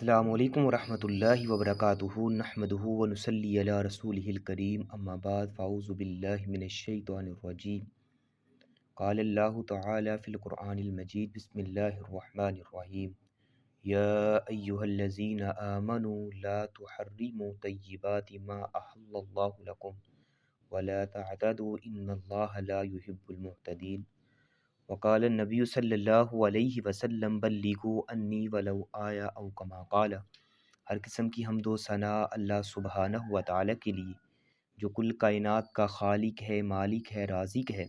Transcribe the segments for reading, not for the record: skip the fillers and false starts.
السلام علیکم ورحمۃ اللہ وبرکاتہ نحمدہ ونصلی علی رسولہ الکریم اما بعد فاعوذ باللہ من الشیطان الرجیم قال اللہ تعالی فی القرآن المجید بسم اللہ الرحمن الرحیم یا ایہا الذین آمنوا لا تحرموا طیبات ما احل اللہ لکم ولا تعتدوا ان اللہ لا يحب المعتدین وقال النبی صلی اللہ علیہ وسلم بلغوا انی ولو آیا او کما قال۔ ہر قسم کی حمد و ثنا اللہ سبحانہ و تعالی کے لیے جو کل کائنات کا خالق ہے، مالک ہے، رازق ہے،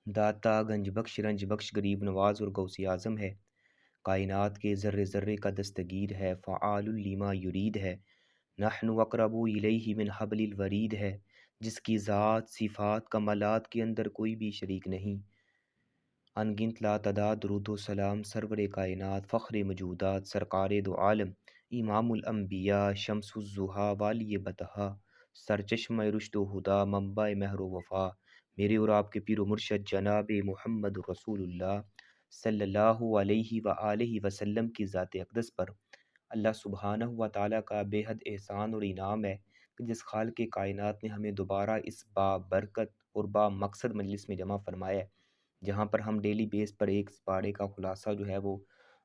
داتا، گنج بخش، رنج بخش، غریب نواز اور غوث اعظم ہے، کائنات کے ذرے ذرے کا دستگیر ہے، فعال لما یرید ہے، نحن اقرب الیہ من حبل الورید ہے، جس کی ذات، صفات، کمالات کے اندر کوئی بھی شریک نہیں۔ ان گنت لا تعداد درود و سلام سرور کائنات، فخر موجودات، سرکار دو عالم، امام الانبیاء، شمس الضحیٰ، والی بطحا، سرچشمہ رشد و ہدا، منبع مہر و وفا، میرے اور آپ کے پیر و مرشد جناب محمد رسول اللہ صلی اللہ علیہ وآلہ وسلم کی ذات اقدس پر اللہ سبحانہ و تعالیٰ کا بے حد احسان اور انعام ہے کہ جس خالق کائنات نے ہمیں دوبارہ اس با برکت اور با مقصد مجلس میں جمع فرمایا ہے، جہاں پر ہم ڈیلی بیس پر ایک پارے کا خلاصہ جو ہے وہ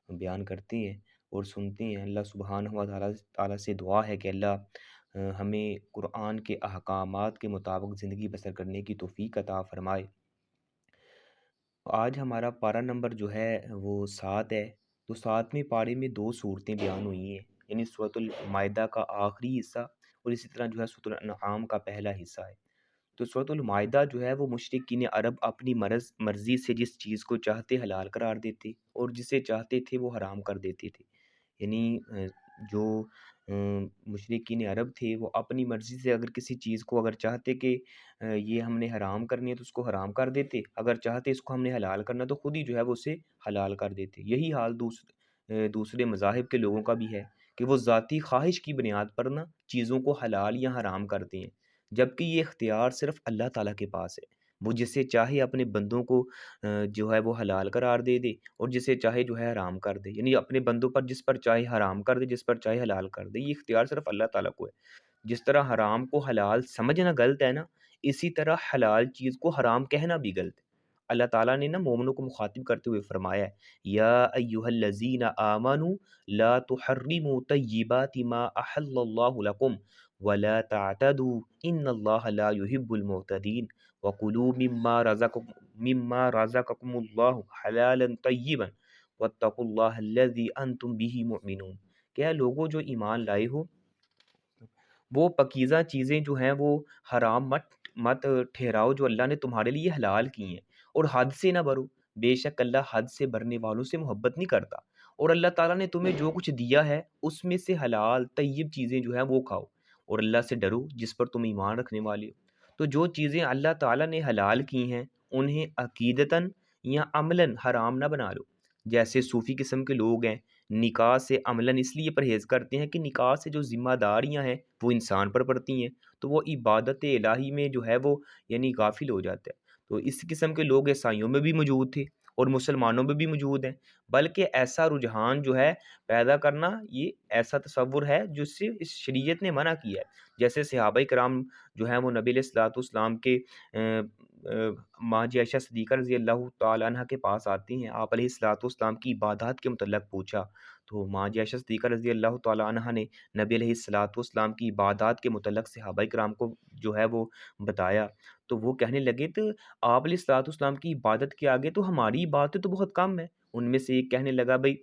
بیان کرتے ہیں اور سنتے ہیں۔ اللہ سبحانہ و تعالیٰ سے دعا ہے کہ اللہ ہمیں قرآن کے احکامات کے مطابق زندگی بسر کرنے کی توفیق عطا فرمائے۔ آج ہمارا پارہ نمبر جو ہے وہ 7 ہے، تو 7ویں پارے میں 2 صورتیں بیان ہوئی ہیں، یعنی سورۃ المائدہ کا آخری حصہ اور اسی طرح جو ہے سورۃ الانعام کا پہلا حصہ ہے۔ تو سورۃ المائدہ جو ہے وہ مشرکین عرب اپنی مرضی سے جس چیز کو چاہتے حلال قرار دیتے اور جسے چاہتے تھے وہ حرام کر دیتے تھے، یعنی جو مشرکین عرب تھے وہ اپنی مرضی سے اگر کسی چیز کو اگر چاہتے کہ یہ ہم نے حرام کرنی ہے تو اس کو حرام کر دیتے، اگر چاہتے اس کو ہم نے حلال کرنا تو خود ہی جو ہے وہ اسے حلال کر دیتے۔ یہی حال دوسرے مذاہب کے لوگوں کا بھی ہے کہ وہ ذاتی خواہش کی بنیاد پر نا چیزوں کو حلال یا حرام کرتے ہیں، جبکہ یہ اختیار صرف اللہ تعالیٰ کے پاس ہے۔ وہ جسے چاہے اپنے بندوں کو جو ہے وہ حلال قرار دے دے اور جسے چاہے جو ہے حرام کر دے، یعنی اپنے بندوں پر جس پر چاہے حرام کر دے، جس پر چاہے حلال کر دے۔ یہ اختیار صرف اللہ تعالیٰ کو ہے۔ جس طرح حرام کو حلال سمجھنا غلط ہے نا، اسی طرح حلال چیز کو حرام کہنا بھی غلط ہے۔ اللہ تعالیٰ نے نا مومنوں کو مخاطب کرتے ہوئے فرمایا ہے، یا ایہا الذین آمنوا لا تحرموا طیبات ما احل اللہ لکم ولا تعتدوا ان اللہ لا يحب المعتدین وَقُلُوا مِمَّا رَزَقَكُمُ اللَّهُ حَلَالًا طَيِّبًا وَاتَّقُوا اللَّهَ الَّذِي أَنْتُمْ بِهِ مُؤْمِنُونَ۔ کیا لوگوں جو ایمان لائے ہو وہ پاکیزہ چیزیں جو ہیں وہ حرام مت ٹھہراؤ جو اللہ نے تمہارے لیے حلال کی ہیں، اور حد سے نہ بھرو، بے شک اللہ حد سے بھرنے والوں سے محبت نہیں کرتا۔ اور اللہ تعالیٰ نے تمہیں جو کچھ دیا ہے اس میں سے حلال طیب چیزیں جو ہیں وہ کھاؤ، اور اللہ سے ڈرو جس پر تم ایمان رکھنے والے ہو۔ تو جو چیزیں اللہ تعالیٰ نے حلال کی ہیں انہیں عقیدتاً یا عملاً حرام نہ بنا لو۔ جیسے صوفی قسم کے لوگ ہیں، نکاح سے عملاً اس لیے پرہیز کرتے ہیں کہ نکاح سے جو ذمہ داریاں ہیں وہ انسان پر پڑتی ہیں، تو وہ عبادت الہی میں جو ہے وہ یعنی غافل ہو جاتا ہے۔ تو اس قسم کے لوگ عیسائیوں میں بھی موجود تھے اور مسلمانوں میں بھی موجود ہیں، بلکہ ایسا رجحان جو ہے پیدا کرنا یہ ایسا تصور ہے جس سے اس شریعت نے منع کیا ہے۔ جیسے صحابہ کرام جو ہیں وہ نبی علیہ الصلوۃ والسلام کے ماں جی عائشہ صدیقہ رضی اللہ تعالیٰ عنہ کے پاس آتی ہیں، آپ علیہ الصلوۃ والسلام کی عبادات کے متعلق پوچھا تو ماں جی عائشہ صدیقہ رضی اللہ تعالیٰ عنہ نے نبی علیہ الصلوۃ والسلام کی عبادات کے متعلق صحابہ کرام کو جو ہے وہ بتایا، تو وہ کہنے لگے تو آپ علیہ الصلوۃ والسلام کی عبادت کے آگے تو ہماری عبادتیں تو بہت کم ہے۔ ان میں سے ایک کہنے لگا بھائی،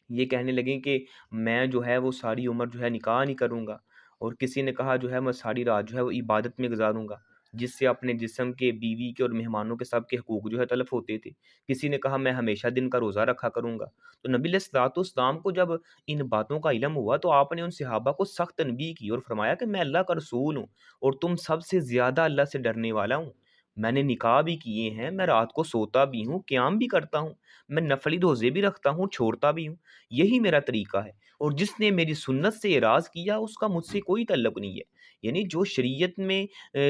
یہ کہنے لگے کہ میں جو ہے وہ ساری عمر جو ہے نکاح نہیں کروں گا، اور کسی نے کہا جو ہے میں ساری رات جو ہے وہ عبادت میں گزاروں گا، جس سے اپنے جسم کے، بیوی کے اور مہمانوں کے سب کے حقوق جو ہے تلف ہوتے تھے۔ کسی نے کہا میں ہمیشہ دن کا روزہ رکھا کروں گا۔ تو نبی علیہ الصلوۃ والسلام کو جب ان باتوں کا علم ہوا تو آپ نے ان صحابہ کو سخت تنبیہ کی اور فرمایا کہ میں اللہ کا رسول ہوں اور تم سب سے زیادہ اللہ سے ڈرنے والا ہوں۔ میں نے نکاح بھی کیے ہیں، میں رات کو سوتا بھی ہوں، قیام بھی کرتا ہوں، میں نفلی روزے بھی رکھتا ہوں، چھوڑتا بھی ہوں۔ یہی میرا طریقہ ہے، اور جس نے میری سنت سے اعراض کیا اس کا مجھ سے کوئی تعلق نہیں ہے۔ یعنی جو شریعت میں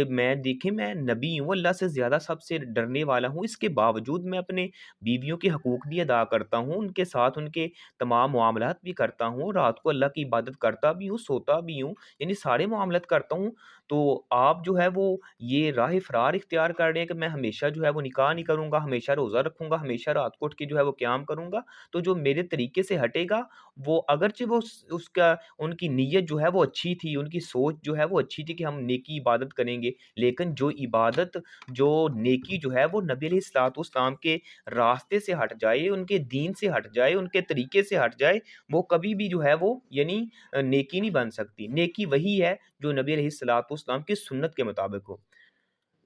میں دیکھیں میں نبی ہوں، اللہ سے زیادہ سب سے ڈرنے والا ہوں، اس کے باوجود میں اپنے بیویوں کے حقوق بھی ادا کرتا ہوں، ان کے ساتھ ان کے تمام معاملات بھی کرتا ہوں، رات کو اللہ کی عبادت کرتا بھی ہوں، سوتا بھی ہوں، یعنی سارے معاملات کرتا ہوں۔ تو آپ جو ہے وہ یہ راہ فرار اختیار کر رہے ہیں کہ میں ہمیشہ جو ہے وہ نکاح نہیں کروں گا، ہمیشہ روزہ رکھوں گا، ہمیشہ رات کو اٹھ کے جو ہے وہ قیام کروں گا، تو جو میرے طریقے سے ہٹے گا وہ اگرچہ وہ اس کا ان کی نیت جو ہے وہ اچھی تھی، ان کی سوچ جو ہے وہ اچھی تھی کہ ہم نیکی عبادت کریں گے، لیکن جو عبادت جو نیکی جو ہے وہ نبی علیہ الصلوۃ والسلام کے راستے سے ہٹ جائے، ان کے دین سے ہٹ جائے، ان کے طریقے سے ہٹ جائے، وہ کبھی بھی جو ہے وہ یعنی نیکی نہیں بن سکتی۔ نیکی وہی ہے جو نبی علیہ الصلوۃ والسلام کی سنت کے مطابق ہو۔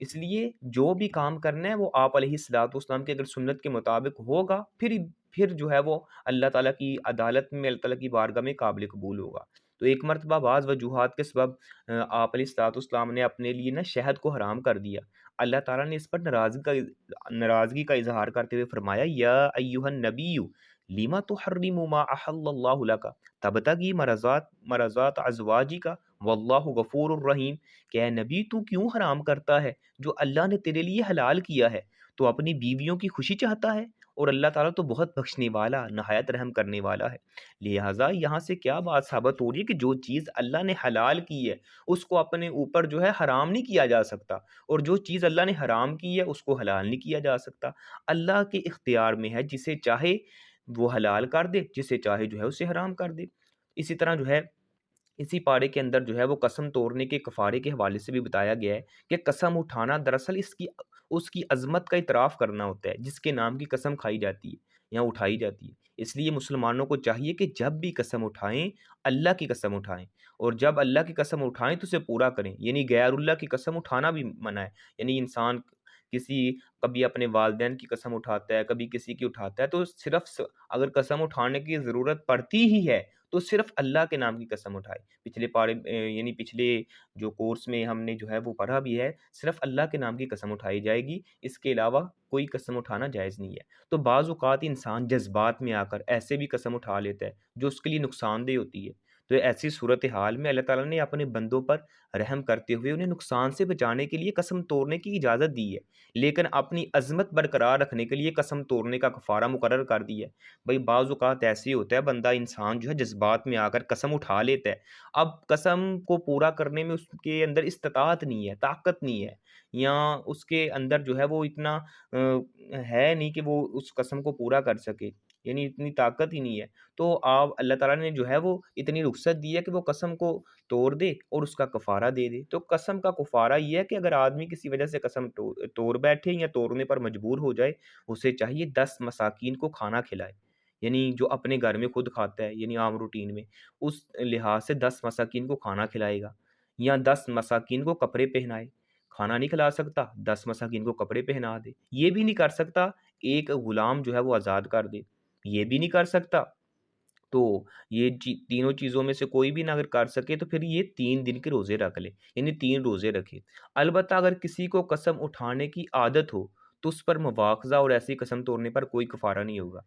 اس لیے جو بھی کام کرنا ہے وہ آپ علیہ الصلوۃ والسلام کی اگر سنت کے مطابق ہوگا، پھر جو ہے وہ اللہ تعالیٰ کی عدالت میں، اللہ تعالیٰ کی بارگاہ میں قابل قبول ہوگا۔ تو ایک مرتبہ بعض وجوہات کے سبب آپ علیہ الصلوۃ والسلام نے اپنے لیے نا شہد کو حرام کر دیا۔ اللہ تعالیٰ نے اس پر ناراضگی کا اظہار کرتے ہوئے فرمایا یا ایھا النبی لما تحرم ما احل اللہ لک تبتغی مرضات ازواجک واللہ غفور الرحیم، کہ اے نبی تو کیوں حرام کرتا ہے جو اللہ نے تیرے لیے حلال کیا ہے؟ تو اپنی بیویوں کی خوشی چاہتا ہے، اور اللہ تعالیٰ تو بہت بخشنے والا نہایت رحم کرنے والا ہے۔ لہٰذا یہاں سے کیا بات ثابت ہو رہی ہے کہ جو چیز اللہ نے حلال کی ہے اس کو اپنے اوپر جو ہے حرام نہیں کیا جا سکتا، اور جو چیز اللہ نے حرام کی ہے اس کو حلال نہیں کیا جا سکتا۔ اللہ کے اختیار میں ہے، جسے چاہے وہ حلال کر دے، جسے چاہے جو ہے اسے حرام کر دے۔ اسی طرح جو ہے اسی پارے کے اندر جو ہے وہ قسم توڑنے کے کفارے کے حوالے سے بھی بتایا گیا ہے کہ قسم اٹھانا دراصل اس کی عظمت کا اعتراف کرنا ہوتا ہے، جس کے نام کی قسم کھائی جاتی ہے یا اٹھائی جاتی ہے۔ اس لیے مسلمانوں کو چاہیے کہ جب بھی قسم اٹھائیں اللہ کی قسم اٹھائیں، اور جب اللہ کی قسم اٹھائیں تو اسے پورا کریں، یعنی غیر اللہ کی قسم اٹھانا بھی منع ہے۔ یعنی انسان کبھی اپنے والدین کی قسم اٹھاتا ہے، کبھی کسی کی اٹھاتا ہے، تو صرف اگر قسم اٹھانے کی ضرورت پڑتی ہی ہے تو صرف اللہ کے نام کی قسم اٹھائے۔ یعنی پچھلے جو کورس میں ہم نے جو ہے وہ پڑھا بھی ہے، صرف اللہ کے نام کی قسم اٹھائی جائے گی، اس کے علاوہ کوئی قسم اٹھانا جائز نہیں ہے۔ تو بعض اوقات انسان جذبات میں آ کر ایسے بھی قسم اٹھا لیتا ہے جو اس کے لیے نقصان دہ ہوتی ہے۔ تو ایسی صورتحال میں اللہ تعالیٰ نے اپنے بندوں پر رحم کرتے ہوئے انہیں نقصان سے بچانے کے لیے قسم توڑنے کی اجازت دی ہے، لیکن اپنی عظمت برقرار رکھنے کے لیے قسم توڑنے کا کفارہ مقرر کر دیا ہے۔ بھائی بعض اوقات ایسے ہی ہوتا ہے، بندہ انسان جو ہے جذبات میں آ کر قسم اٹھا لیتا ہے، اب قسم کو پورا کرنے میں اس کے اندر استطاعت نہیں ہے، طاقت نہیں ہے، یا اس کے اندر جو ہے وہ اتنا ہے نہیں کہ وہ اس قسم کو پورا کر سکے، یعنی اتنی طاقت ہی نہیں ہے۔ تو آپ اللہ تعالیٰ نے جو ہے وہ اتنی رخصت دی ہے کہ وہ قسم کو توڑ دے اور اس کا کفارہ دے دے۔ تو قسم کا کفارہ یہ ہے کہ اگر آدمی کسی وجہ سے قسم توڑ بیٹھے یا توڑنے پر مجبور ہو جائے، اسے چاہیے 10 مساکین کو کھانا کھلائے، یعنی جو اپنے گھر میں خود کھاتا ہے، یعنی عام روٹین میں اس لحاظ سے 10 مساکین کو کھانا کھلائے گا، یا 10 مساکین کو کپڑے پہنائے۔ کھانا نہیں کھلا سکتا، 10 مساکین کو کپڑے پہنا دے۔ یہ بھی نہیں کر سکتا، ایک غلام جو ہے وہ آزاد کر دے۔ یہ بھی نہیں کر سکتا، تو یہ تینوں چیزوں میں سے کوئی بھی نہ اگر کر سکے تو پھر یہ 3 دن کے روزے رکھ لے، یعنی 3 روزے رکھے۔ البتہ اگر کسی کو قسم اٹھانے کی عادت ہو تو اس پر مواخذہ اور ایسی قسم توڑنے پر کوئی کفارہ نہیں ہوگا۔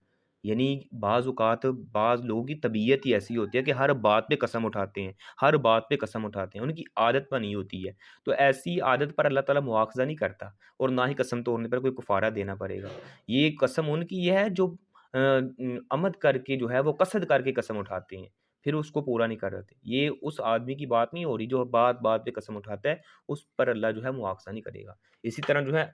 یعنی بعض اوقات بعض لوگوں کی طبیعت ہی ایسی ہوتی ہے کہ ہر بات پہ قسم اٹھاتے ہیں، ہر بات پہ قسم اٹھاتے ہیں، ان کی عادت بنی ہوتی ہے۔ تو ایسی عادت پر اللہ تعالیٰ مواخذہ نہیں کرتا، اور نہ ہی قسم توڑنے پر کوئی کفارہ دینا پڑے گا۔ یہ قسم ان کی یہ ہے جو عمد کر کے جو ہے وہ قصد کر کے قسم اٹھاتے ہیں، پھر اس کو پورا نہیں کر رہتے۔ یہ اس آدمی کی بات نہیں ہو رہی جو بات بات پہ قسم اٹھاتا ہے، اس پر اللہ جو ہے مواخذہ نہیں کرے گا۔ اسی طرح جو ہے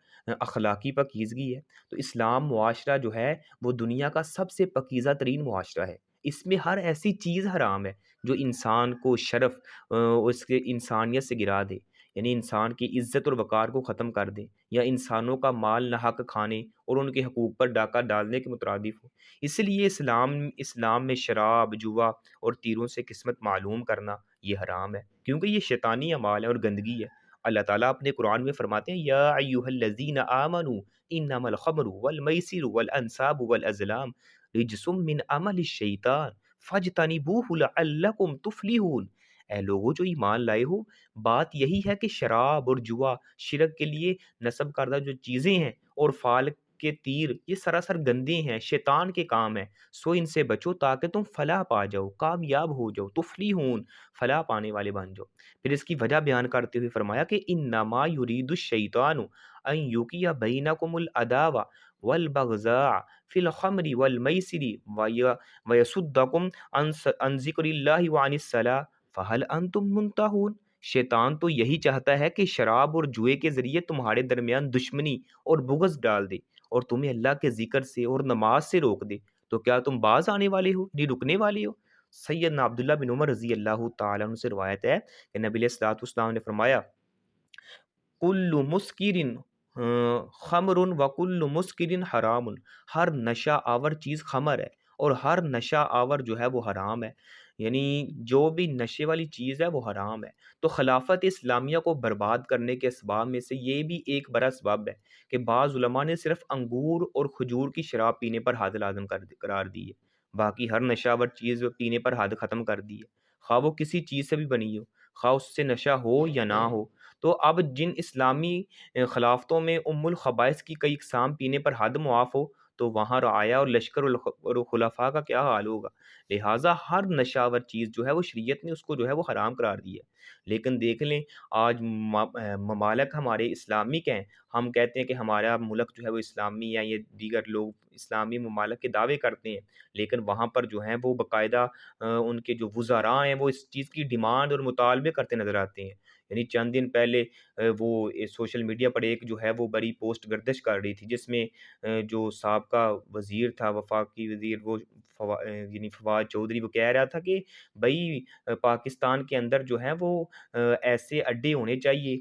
اخلاقی پاکیزگی ہے، تو اسلام معاشرہ جو ہے وہ دنیا کا سب سے پاکیزہ ترین معاشرہ ہے۔ اس میں ہر ایسی چیز حرام ہے جو انسان کو شرف اس کے انسانیت سے گرا دے، یعنی انسان کی عزت اور وقار کو ختم کر دے، یا انسانوں کا مال ناحق کھانے اور ان کے حقوق پر ڈاکہ ڈالنے کے مترادف ہو۔ اس لیے اسلام میں شراب، جوا اور تیروں سے قسمت معلوم کرنا یہ حرام ہے، کیونکہ یہ شیطانی اعمال ہے اور گندگی ہے۔ اللہ تعالیٰ اپنے قرآن میں فرماتے ہیں یا ایھا الذین آمنوا انما الخمر والمیسر والانصاب والازلام رجس من عمل الشیطان فاجتنبوہ لعلکم تفلحون۔ اے لوگوں جو ایمان لائے ہو، بات یہی ہے کہ شراب اور جوا، شرک کے لیے نصب کردہ جو چیزیں ہیں، اور فال کے تیر، یہ سراسر گندے ہیں، شیطان کے کام ہیں، سو ان سے بچو تاکہ تم فلاح پا جاؤ، کامیاب ہو جاؤ، تفلیحون، فلاح پانے والے بن جاؤ۔ پھر اس کی وجہ بیان کرتے ہوئے فرمایا کہ انما یرید الشیطان ان یوقع بینکم العداوہ والبغضاء فی الخمر والمیسر ویصدکم عن ذکر اللہ وعن الصلاۃ فہل انتم منتہون۔ شیطان تو یہی چاہتا ہے کہ شراب اور جوئے کے ذریعے تمہارے درمیان دشمنی اور بغض ڈال دے، اور تمہیں اللہ کے ذکر سے اور نماز سے روک دے، تو کیا تم باز آنے والے ہو، نہیں رکنے والے ہو؟ سیدنا عبداللہ بن عمر رضی اللہ تعالیٰ عنہ سے روایت ہے کہ نبی علیہ الصلوۃ والسلام نے فرمایا کل مسکرن خمر و کل مسکرن حرام، ہر نشہ آور چیز خمر ہے اور ہر نشہ آور جو ہے وہ حرام ہے، یعنی جو بھی نشے والی چیز ہے وہ حرام ہے۔ تو خلافت اسلامیہ کو برباد کرنے کے اسباب میں سے یہ بھی ایک بڑا سبب ہے کہ بعض علماء نے صرف انگور اور کھجور کی شراب پینے پر حد لازم قرار دی ہے، باقی ہر نشہ آور چیز پینے پر حد ختم کر دی ہے، خواہ وہ کسی چیز سے بھی بنی ہو، خواہ اس سے نشہ ہو یا نہ ہو۔ تو اب جن اسلامی خلافتوں میں ام الخبائث کی کئی اقسام پینے پر حد معاف ہو، تو وہاں رعایا اور لشکر اور خلفاء کا کیا حال ہوگا؟ لہٰذا ہر نشہ آور چیز جو ہے وہ شریعت نے اس کو جو ہے وہ حرام قرار دی ہے۔ لیکن دیکھ لیں آج ممالک ہمارے اسلامک ہیں، ہم کہتے ہیں کہ ہمارا ملک جو ہے وہ اسلامی ہے، یہ دیگر لوگ اسلامی ممالک کے دعوے کرتے ہیں، لیکن وہاں پر جو ہیں وہ باقاعدہ ان کے جو وزراء ہیں وہ اس چیز کی ڈیمانڈ اور مطالبے کرتے نظر آتے ہیں۔ یعنی چند دن پہلے وہ سوشل میڈیا پر ایک جو ہے وہ بڑی پوسٹ گردش کر رہی تھی، جس میں جو سابقہ وزیر تھا، وفاقی وزیر، وہ یعنی فواد چودھری، وہ کہہ رہا تھا کہ بھائی پاکستان کے اندر جو ہے وہ ایسے اڈے ہونے چاہیے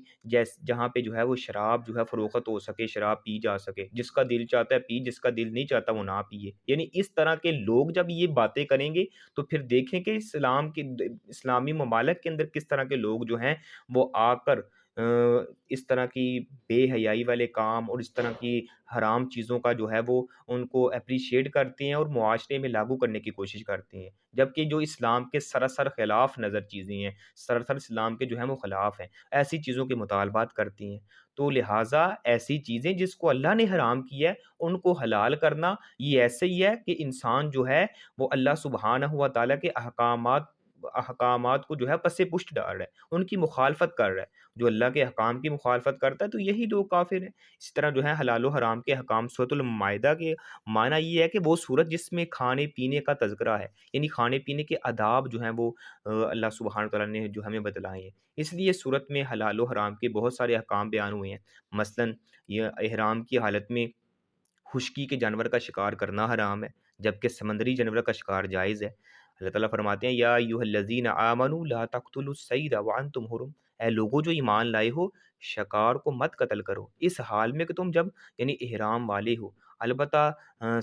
جہاں پہ جو ہے وہ شراب جو ہے فروخت ہو سکے، شراب پی جا سکے، جس کا دل چاہتا ہے پی، جس کا دل نہیں چاہتا وہ نہ پیے۔ یعنی اس طرح کے لوگ جب یہ باتیں کریں گے تو پھر دیکھیں کہ اسلامی ممالک کے اندر کس طرح کے لوگ جو ہیں وہ آ کر اس طرح کی بے حیائی والے کام اور اس طرح کی حرام چیزوں کا جو ہے وہ ان کو اپریشیٹ کرتے ہیں اور معاشرے میں لاگو کرنے کی کوشش کرتے ہیں، جبکہ جو اسلام کے سراسر خلاف نظر چیزیں ہیں، سراسر اسلام کے جو ہیں وہ خلاف ہیں، ایسی چیزوں کے مطالبات کرتی ہیں۔ تو لہٰذا ایسی چیزیں جس کو اللہ نے حرام کیا ہے ان کو حلال کرنا، یہ ایسے ہی ہے کہ انسان جو ہے وہ اللہ سبحانہ و تعالیٰ کے احکامات کو جو ہے پس پشت ڈال رہا ہے، ان کی مخالفت کر رہا ہے۔ جو اللہ کے احکام کی مخالفت کرتا ہے تو یہی لوگ کافر ہیں۔ اس طرح جو ہے حلال و حرام کے احکام، سورۃ المائدہ کے معنی یہ ہے کہ وہ سورت جس میں کھانے پینے کا تذکرہ ہے، یعنی کھانے پینے کے آداب جو ہیں وہ اللہ سبحانہ تعالیٰ نے جو ہمیں بتلائے ہیں، اس لیے سورت میں حلال و حرام کے بہت سارے احکام بیان ہوئے ہیں۔ مثلاً یہ احرام کی حالت میں خشکی کے جانور کا شکار کرنا حرام ہے، جبکہ سمندری جانور کا شکار جائز ہے۔ اللہ تعالیٰ فرماتے ہیں یا ایھا الذین آمنوا لا تقتلوا الصید وانتم حرم، اے لوگوں جو ایمان لائے ہو شکار کو مت قتل کرو اس حال میں کہ تم جب یعنی احرام والے ہو۔ البتہ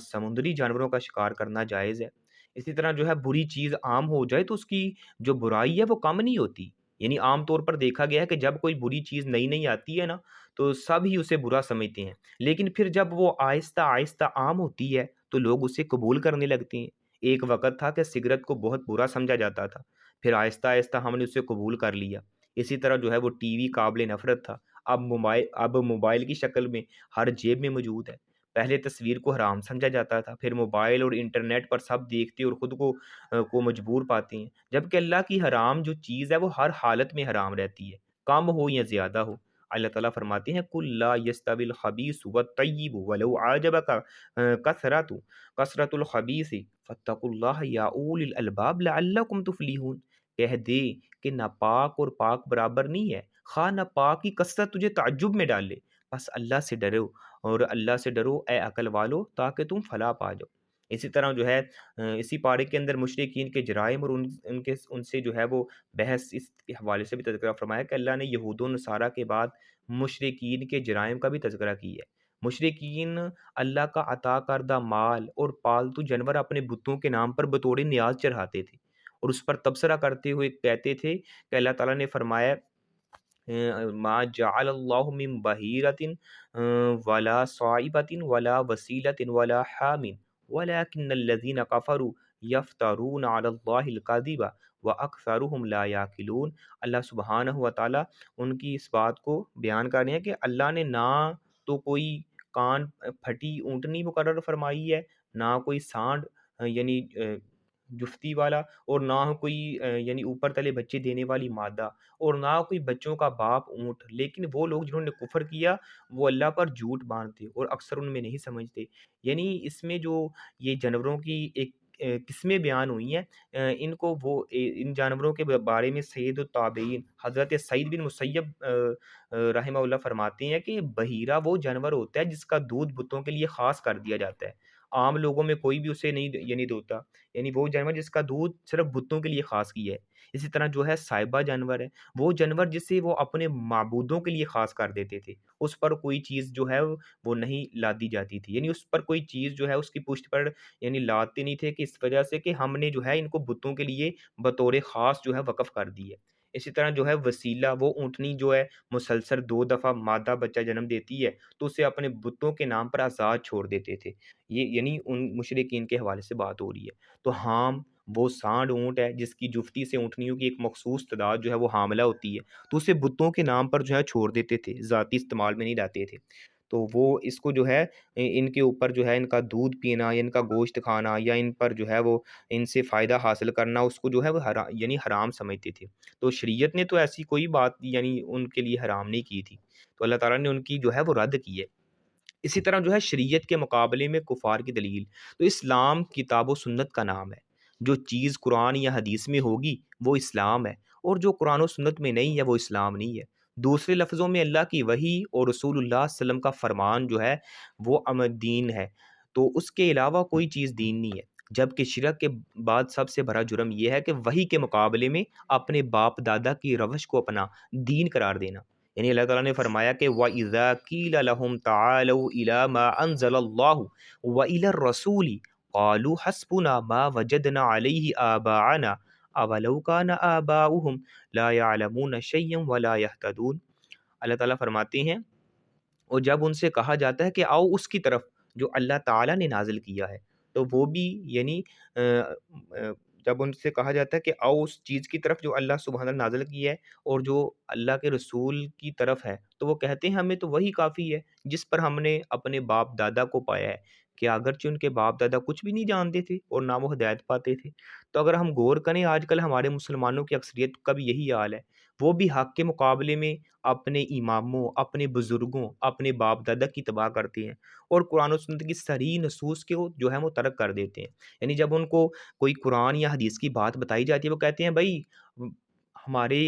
سمندری جانوروں کا شکار کرنا جائز ہے۔ اسی طرح جو ہے بری چیز عام ہو جائے تو اس کی جو برائی ہے وہ کم نہیں ہوتی، یعنی عام طور پر دیکھا گیا ہے کہ جب کوئی بری چیز نئی نئی آتی ہے نا تو سب ہی اسے برا سمجھتے ہیں، لیکن پھر جب وہ آہستہ آہستہ عام ہوتی ہے تو لوگ اسے قبول کرنے لگتے ہیں۔ ایک وقت تھا کہ سگریٹ کو بہت برا سمجھا جاتا تھا، پھر آہستہ آہستہ ہم نے اسے قبول کر لیا۔ اسی طرح جو ہے وہ ٹی وی قابل نفرت تھا، اب موبائل کی شکل میں ہر جیب میں موجود ہے۔ پہلے تصویر کو حرام سمجھا جاتا تھا، پھر موبائل اور انٹرنیٹ پر سب دیکھتے اور خود کو مجبور پاتے ہیں، جبکہ اللہ کی حرام جو چیز ہے وہ ہر حالت میں حرام رہتی ہے، کم ہو یا زیادہ ہو۔ اللہ تعالیٰ فرماتے ہیں کل لا یستوی الخبیث والطیب ولو اعجبک کثرت الخبیث فاتقوا اللہ یا اولی الالباب لعلکم تفلیحون۔ کہہ دے کہ ناپاک اور پاک برابر نہیں ہے، خواہ ناپاک کی کثرت تجھے تعجب میں ڈالے، بس اللہ سے ڈرو اور اللہ سے ڈرو اے عقل والو تاکہ تم فلاح پا جاؤ۔ اسی طرح جو ہے اسی پارے کے اندر مشرکین کے جرائم اور ان سے جو ہے وہ بحث اس کے حوالے سے بھی تذکرہ فرمایا کہ اللہ نے یہود و نصارہ کے بعد مشرکین کے جرائم کا بھی تذکرہ کیا ہے۔ مشرکین اللہ کا عطا کردہ مال اور پالتو جانور اپنے بتوں کے نام پر بطور نیاز چڑھاتے تھے اور اس پر تبصرہ کرتے ہوئے کہتے تھے کہ اللہ تعالیٰ نے فرمایا ما جعل اللہ من بحیرۃ ولا صائبۃ ولا وسیلۃ ولا حام ولکن الذین کفروا یفترون علی اللہ الکذب واکثرهم لا یعقلون۔ اللہ سبحانہ و تعالیٰ ان کی اس بات کو بیان کر رہے ہیں کہ اللہ نے نہ تو کوئی کان پھٹی اونٹنی مقرر فرمائی ہے، نہ کوئی سانڈ یعنی جفتی والا، اور نہ کوئی یعنی اوپر تلے بچے دینے والی مادہ، اور نہ کوئی بچوں کا باپ اونٹ، لیکن وہ لوگ جنہوں نے کفر کیا وہ اللہ پر جھوٹ باندھتے اور اکثر ان میں نہیں سمجھتے۔ یعنی اس میں جو یہ جانوروں کی ایک قسمیں بیان ہوئی ہیں، ان کو وہ ان جانوروں کے بارے میں سید التابعین حضرت سعید بن مسیب رحمہ اللہ فرماتے ہیں کہ بحیرہ وہ جانور ہوتا ہے جس کا دودھ بتوں کے لیے خاص کر دیا جاتا ہے، عام لوگوں میں کوئی بھی اسے نہیں یعنی دوتا، یعنی وہ جانور جس کا دودھ صرف بتوں کے لیے خاص کیا ہے۔ اسی طرح جو ہے سائبہ جانور ہے، وہ جانور جسے وہ اپنے معبودوں کے لیے خاص کر دیتے تھے، اس پر کوئی چیز جو ہے وہ نہیں لادی جاتی تھی، یعنی اس پر کوئی چیز جو ہے اس کی پشت پر یعنی لاتے نہیں تھے، کہ اس وجہ سے کہ ہم نے جو ہے ان کو بتوں کے لیے بطور خاص جو ہے وقف کر دی ہے۔ اسی طرح جو ہے وسیلہ، وہ اونٹنی جو ہے مسلسل 2 دفعہ مادہ بچہ جنم دیتی ہے تو اسے اپنے بتوں کے نام پر آزاد چھوڑ دیتے تھے، یہ یعنی ان مشرکین کے حوالے سے بات ہو رہی ہے۔ تو حام وہ سانڈ اونٹ ہے جس کی جفتی سے اونٹنیوں کی ایک مخصوص تعداد جو ہے وہ حاملہ ہوتی ہے، تو اسے بتوں کے نام پر جو ہے چھوڑ دیتے تھے، ذاتی استعمال میں نہیں لاتے تھے۔ تو وہ اس کو جو ہے ان کے اوپر جو ہے ان کا دودھ پینا یا ان کا گوشت کھانا یا ان پر جو ہے وہ ان سے فائدہ حاصل کرنا، اس کو جو ہے وہ یعنی حرام سمجھتے تھے۔ تو شریعت نے تو ایسی کوئی بات یعنی ان کے لیے حرام نہیں کی تھی، تو اللہ تعالیٰ نے ان کی جو ہے وہ رد کی ہے۔ اسی طرح جو ہے شریعت کے مقابلے میں کفار کی دلیل، تو اسلام کتاب و سنت کا نام ہے، جو چیز قرآن یا حدیث میں ہوگی وہ اسلام ہے، اور جو قرآن و سنت میں نہیں ہے وہ اسلام نہیں ہے۔ دوسرے لفظوں میں اللہ کی وحی اور رسول اللہ صلی اللہ علیہ وسلم کا فرمان جو ہے وہ دین ہے، تو اس کے علاوہ کوئی چیز دین نہیں ہے۔ جبکہ شرک کے بعد سب سے بڑا جرم یہ ہے کہ وحی کے مقابلے میں اپنے باپ دادا کی روش کو اپنا دین قرار دینا۔ یعنی اللہ تعالیٰ نے فرمایا کہ وَإِذَا قِيلَ لَهُمْ تَعَالَوْا إِلَىٰ مَا أَنزَلَ اللَّهُ وَإِلَى الرَّسُولِ قَالُوا حَسْبُنَا مَا وَجَدْنَا عَلَيْهِ آبَاءَنَا أَوَلَوْ كَانَ آبَاؤُهُمْ لَا يَعْلَمُونَ شَيْئًا وَلَا يَهْتَدُونَ۔ اللہ تعالیٰ فرماتے ہیں، اور جب ان سے کہا جاتا ہے کہ آؤ اس کی طرف جو اللہ تعالیٰ نے نازل کیا ہے، تو وہ بھی یعنی جب ان سے کہا جاتا ہے کہ آؤ اس چیز کی طرف جو اللہ سبحانہ نے نازل کی ہے اور جو اللہ کے رسول کی طرف ہے، تو وہ کہتے ہیں ہمیں تو وہی کافی ہے جس پر ہم نے اپنے باپ دادا کو پایا ہے، کہ اگرچہ ان کے باپ دادا کچھ بھی نہیں جانتے تھے اور نہ وہ ہدایت پاتے تھے۔ تو اگر ہم غور کریں، آج کل ہمارے مسلمانوں کی اکثریت کا بھی یہی حال ہے، وہ بھی حق کے مقابلے میں اپنے اماموں، اپنے بزرگوں، اپنے باپ دادا کی اتباع کرتے ہیں، اور قرآن و سنت کی صریح نصوص کو جو ہے وہ ترک کر دیتے ہیں۔ یعنی جب ان کو کوئی قرآن یا حدیث کی بات بتائی جاتی ہے، وہ کہتے ہیں بھائی ہمارے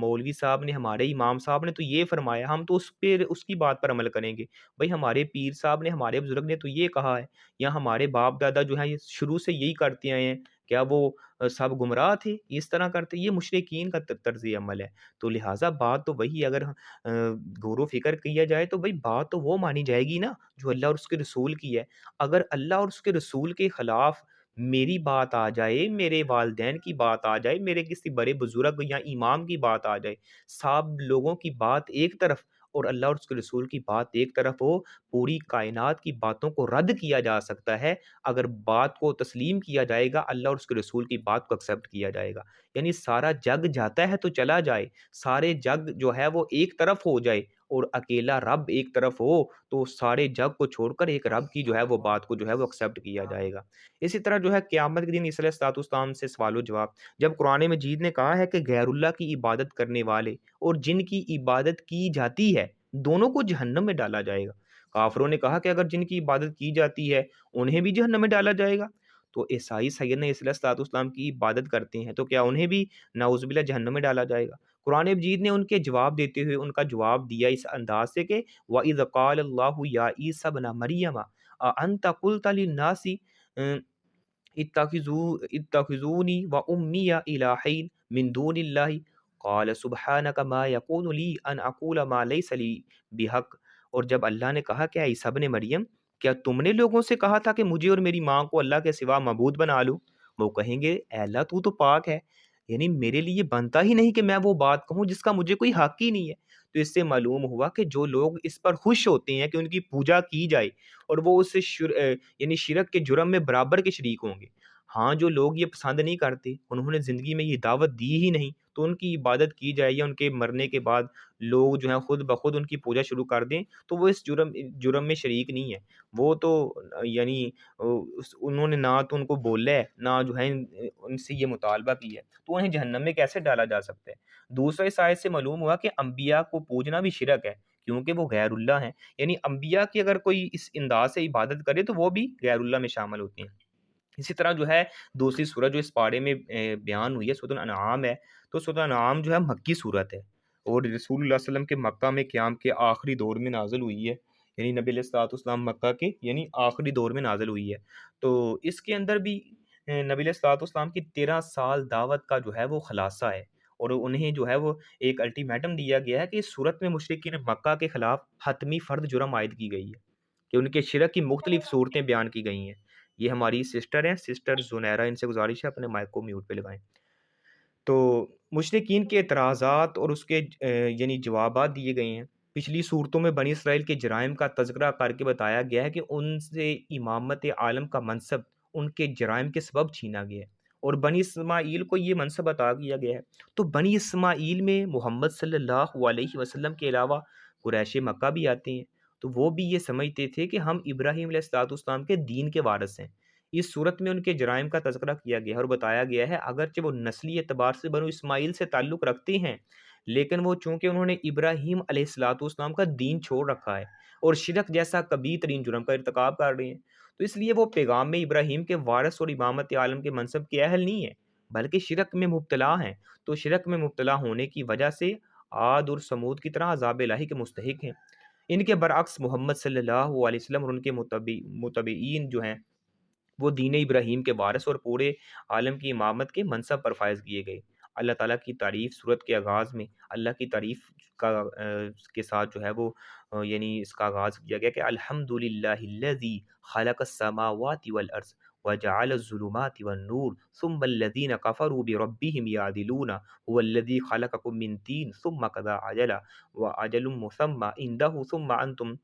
مولوی صاحب نے، ہمارے امام صاحب نے تو یہ فرمایا، ہم تو اس کی بات پر عمل کریں گے۔ بھائی ہمارے پیر صاحب نے، ہمارے بزرگ نے تو یہ کہا ہے، یا ہمارے باپ دادا جو ہیں یہ شروع سے یہی کرتے آئے ہیں، کیا وہ سب گمراہ تھے اس طرح کرتے؟ یہ مشرکین کا طرز عمل ہے۔ تو لہٰذا بات تو وہی، اگر غور و فکر کیا جائے تو بھائی بات تو وہ مانی جائے گی نا جو اللہ اور اس کے رسول کی ہے۔ اگر اللہ اور اس کے رسول کے خلاف میری بات آ جائے، میرے والدین کی بات آ جائے، میرے کسی بڑے بزرگ یا امام کی بات آ جائے، سب لوگوں کی بات ایک طرف اور اللہ اور اس کے رسول کی بات ایک طرف ہو، پوری کائنات کی باتوں کو رد کیا جا سکتا ہے اگر بات کو تسلیم کیا جائے گا، اللہ اور اس کے رسول کی بات کو ایکسیپٹ کیا جائے گا۔ یعنی سارا جگ جاتا ہے تو چلا جائے، سارے جگ جو ہے وہ ایک طرف ہو جائے اور اکیلا رب ایک طرف ہو، تو سارے جگ کو چھوڑ کر ایک رب کی جو ہے وہ بات کو جو ہے وہ ایکسیپٹ کیا جائے گا۔ اسی طرح جو ہے قیامت کے دن عیسی علیہ الصلوۃ والسلام سے سوال و جواب، جب قرآن مجید نے کہا ہے کہ غیر اللہ کی عبادت کرنے والے اور جن کی عبادت کی جاتی ہے دونوں کو جہنم میں ڈالا جائے گا۔ کافروں نے کہا کہ اگر جن کی عبادت کی جاتی ہے انہیں بھی جہنم میں ڈالا جائے گا، تو عیسائی سیدنا عیسی علیہ الصلوۃ والسلام کی عبادت کرتے ہیں تو کیا انہیں بھی نعوذ باللہ جہنم میں ڈالا جائے گا؟ قرآن مجید نے ان کے جواب دیتے ہوئے ان کا جواب دیا اس انداز سے کہ وَإِذْ قَالَ اللَّهُ يَا عِيسَى ابْنَ مَرْيَمَ أَأَنْتَ قُلْتَ لِلنَّاسِ اتخذونی و امی الہین من دون اللہ قال سبحانک ما یکون لی ان اقول ما لیس لی بحق۔ اور جب اللہ نے کہا کہ اے عیسی ابن مریم، کیا تم نے لوگوں سے کہا تھا کہ مجھے اور میری ماں کو اللہ کے سوا معبود بنا لوں؟ وہ کہیں گے اے اللہ تو پاک ہے، یعنی میرے لیے بنتا ہی نہیں کہ میں وہ بات کہوں جس کا مجھے کوئی حق ہی نہیں ہے۔ تو اس سے معلوم ہوا کہ جو لوگ اس پر خوش ہوتے ہیں کہ ان کی پوجا کی جائے اور وہ اس سے یعنی شرک کے جرم میں برابر کے شریک ہوں گے، ہاں جو لوگ یہ پسند نہیں کرتے، انہوں نے زندگی میں یہ دعوت دی ہی نہیں، تو ان کی عبادت کی جائے یا ان کے مرنے کے بعد لوگ جو ہیں خود بخود ان کی پوجا شروع کر دیں، تو وہ اس جرم میں شریک نہیں ہے۔ وہ تو یعنی انہوں نے نہ تو ان کو بولا ہے، نہ جو ہے ان سے یہ مطالبہ کیا ہے، تو انہیں جہنم میں کیسے ڈالا جا سکتا ہے؟ دوسرا اس آیت سے معلوم ہوا کہ انبیاء کو پوجنا بھی شرک ہے، کیونکہ وہ غیر اللہ ہیں، یعنی انبیاء کی اگر کوئی اس انداز سے عبادت کرے تو وہ بھی غیر اللہ میں شامل ہوتے ہیں۔ اسی طرح جو ہے دوسری سورت جو اس پارے میں بیان ہوئی ہے سورۃ الانعام ہے، تو سورۃ الانعام جو ہے مکی سورت ہے، اور رسول اللہ صلی اللہ علیہ وسلم کے مکہ میں قیام کے آخری دور میں نازل ہوئی ہے، یعنی نبی علیہ الصلوۃ والسلام مکہ کے یعنی آخری دور میں نازل ہوئی ہے۔ تو اس کے اندر بھی نبی علیہ الصلوۃ والسلام کی 13 سال دعوت کا جو ہے وہ خلاصہ ہے، اور انہیں جو ہے وہ ایک الٹیمیٹم دیا گیا ہے کہ اس صورت میں مشرکین مکہ کے خلاف حتمی فرد جرم عائد کی گئی ہے، کہ ان کے شرک کی مختلف صورتیں بیان کی گئی ہیں۔ یہ ہماری سسٹر ہیں، سسٹر زنیرہ، ان سے گزارش ہے اپنے مائک کو میوٹ پہ لگائیں۔ تو مشرکین کے اعتراضات اور اس کے یعنی جوابات دیے گئے ہیں۔ پچھلی صورتوں میں بنی اسرائیل کے جرائم کا تذکرہ کر کے بتایا گیا ہے کہ ان سے امامت عالم کا منصب ان کے جرائم کے سبب چھینا گیا ہے، اور بنی اسماعیل کو یہ منصب عطا کیا گیا ہے۔ تو بنی اسماعیل میں محمد صلی اللہ علیہ وسلم کے علاوہ قریش مکہ بھی آتے ہیں، تو وہ بھی یہ سمجھتے تھے کہ ہم ابراہیم علیہ الصلوۃ والسلام کے دین کے وارث ہیں۔ اس صورت میں ان کے جرائم کا تذکرہ کیا گیا ہے اور بتایا گیا ہے اگرچہ وہ نسلی اعتبار سے بنو اسماعیل سے تعلق رکھتے ہیں، لیکن وہ چونکہ انہوں نے ابراہیم علیہ الصلوۃ والسلام کا دین چھوڑ رکھا ہے اور شرک جیسا کبیر ترین جرم کا ارتکاب کر رہے ہیں، تو اس لیے وہ پیغام میں ابراہیم کے وارث اور امامت عالم کے منصب کے اہل نہیں ہیں، بلکہ شرک میں مبتلا ہیں۔ تو شرک میں مبتلا ہونے کی وجہ سے عاد اور سمود کی طرح عذاب الہی کے مستحق ہیں۔ ان کے برعکس محمد صلی اللہ علیہ وسلم اور ان کے متبعین جو ہیں وہ دین ابراہیم کے وارث اور پورے عالم کی امامت کے منصب پر فائز کیے گئے۔ اللہ تعالیٰ کی تعریف صورت کے آغاز میں اللہ کی تعریف کا کے ساتھ جو ہے وہ یعنی اس کا آغاز کیا گیا کہ الحمد للہ الذی خلق السماوات والارض وجعل الظلمات والنور ثم الذین کفروا بربهم یعدلون هو الذی خلقکم من طین ثم قضى اجلا واجل مسمى عنده ثم انتم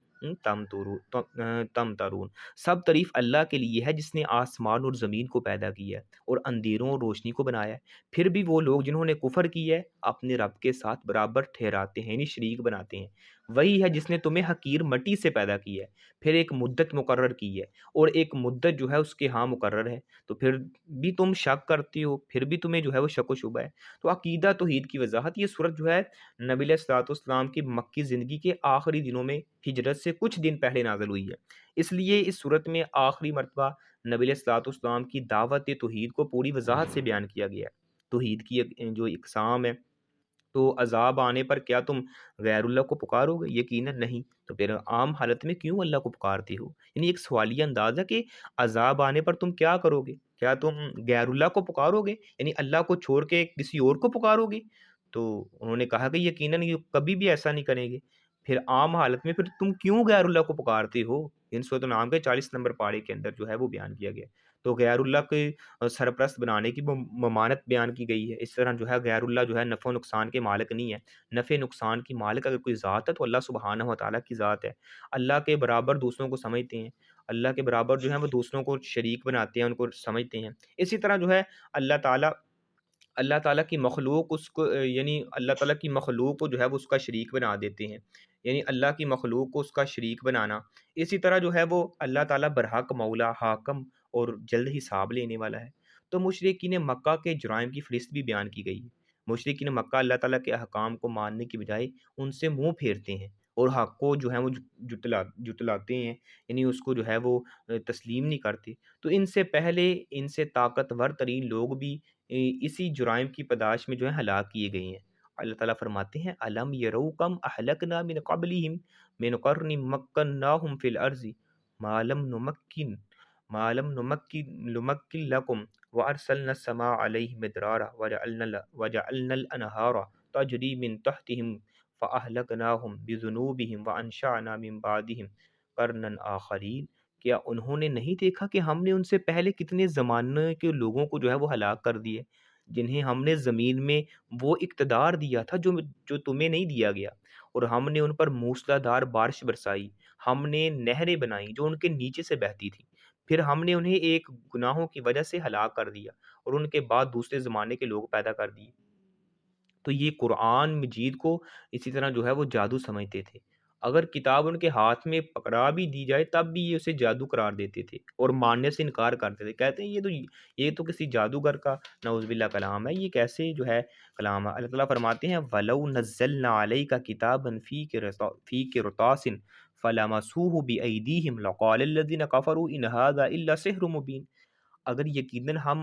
تمترون۔ سب تعریف اللہ کے لیے ہے جس نے آسمان اور زمین کو پیدا کیا ہے اور اندھیروں اور روشنی کو بنایا ہے۔ پھر بھی وہ لوگ جنہوں نے کفر کیا ہے اپنے رب کے ساتھ برابر ٹھہراتے ہیں، یعنی شریک بناتے ہیں۔ وہی ہے جس نے تمہیں حقیر مٹی سے پیدا کیا ہے، پھر ایک مدت مقرر کی ہے، اور ایک مدت جو ہے اس کے ہاں مقرر ہے، تو پھر بھی تم شک کرتے ہو، پھر بھی تمہیں جو ہے وہ شک و شبہ ہے۔ تو عقیدہ توحید کی وضاحت یہ صورت جو ہے نبی علیہ الصلوۃ والسلام کی مکی زندگی کے آخری دنوں میں ہجرت سے کچھ دن پہلے نازل ہوئی ہے، اس لیے اس صورت میں آخری مرتبہ نبی علیہ الصلوۃ والسلام کی دعوت توحید کو پوری وضاحت سے بیان کیا گیا ہے۔ توحید کی جو اقسام ہے، تو عذاب آنے پر کیا تم غیر اللہ کو پکارو گے؟ یقیناً نہیں، تو پھر عام حالت میں کیوں اللہ کو پکارتے ہو؟ یعنی ایک سوالیہ انداز ہے کہ عذاب آنے پر تم کیا کرو گے؟ کیا تم غیر اللہ کو پکارو گے، یعنی اللہ کو چھوڑ کے کسی اور کو پکارو گے؟ تو انہوں نے کہا کہ یقیناً یہ کبھی بھی ایسا نہیں کریں گے۔ پھر عام حالت میں پھر تم کیوں غیر اللہ کو پکارتے ہو؟ ان سورۃ الانعام کے 40 نمبر پارے کے اندر جو ہے وہ بیان کیا گیا ہے۔ تو غیر اللہ کے سرپرست بنانے کی ممانت بیان کی گئی ہے۔ اس طرح جو ہے غیر اللہ جو ہے نفع و نقصان کے مالک نہیں ہے، نفع نقصان کی مالک اگر کوئی ذات ہے تو اللہ سبحانہ و تعالیٰ کی ذات ہے۔ اللہ کے برابر دوسروں کو سمجھتے ہیں، اللہ کے برابر جو ہے وہ دوسروں کو شریک بناتے ہیں، ان کو سمجھتے ہیں۔ اسی طرح جو ہے اللہ تعالیٰ اللہ تعالیٰ کی مخلوق اس کو یعنی اللہ تعالیٰ کی مخلوق کو جو ہے وہ اس کا شریک بنا دیتے ہیں، یعنی اللہ کی مخلوق کو اس کا شریک بنانا۔ اسی طرح جو ہے وہ اللہ تعالیٰ برحق مولا، حاکم اور جلد حساب لینے والا ہے۔ تو مشرکین مکہ کے جرائم کی فہرست بھی بیان کی گئی ہے۔ مشرکین مکہ اللہ تعالیٰ کے احکام کو ماننے کی بجائے ان سے منہ پھیرتے ہیں اور حق کو جو ہے وہ جتلاتے ہیں، یعنی اس کو جو ہے وہ تسلیم نہیں کرتے۔ تو ان سے پہلے ان سے طاقتور ترین لوگ بھی اسی جرائم کی پداش میں جو ہے ہلاک کیے گئے ہیں۔ اللہ تعالیٰ فرماتے ہیں الم یرو کم اہلکنا من قبلہم من قرن مکناہم فی الارض ما لم نمکن نمکن لکم وارسلنا السماء علیہم مدرارا وجعلنا الانہار تجری من تحتہم فاہلکناہم بذنوبہم وانشأنا من بعدہم قرنا آخرین۔ کیا انہوں نے نہیں دیکھا کہ ہم نے ان سے پہلے کتنے زمانے کے لوگوں کو جو ہے وہ ہلاک کر دیے، جنہیں ہم نے زمین میں وہ اقتدار دیا تھا جو تمہیں نہیں دیا گیا، اور ہم نے ان پر موسلا دھار بارش برسائی، ہم نے نہریں بنائی جو ان کے نیچے سے بہتی تھی، پھر ہم نے انہیں ایک گناہوں کی وجہ سے ہلاک کر دیا اور ان کے بعد دوسرے زمانے کے لوگ پیدا کر دیے۔ تو یہ قرآن مجید کو اسی طرح جو ہے وہ جادو سمجھتے تھے۔ اگر کتاب ان کے ہاتھ میں پکڑا بھی دی جائے تب بھی یہ اسے جادو قرار دیتے تھے اور ماننے سے انکار کرتے تھے، کہتے ہیں یہ تو کسی جادوگر کا نعوذ باللہ کلام ہے، یہ کیسے جو ہے کلام ہے۔ اللہ تعالیٰ فرماتے ہیں وَلَوْ نَزَّلْنَا عَلَيْكَ كِتَابًا فِي قِرْطَاسٍ فَلَمَسُوهُ بِأَيْدِيهِمْ لَقَالَ الَّذِينَ كَفَرُوا إِنْ هَذَا إِلَّا سِحْرٌ مُبِينٌ۔ اگر یقیناً ہم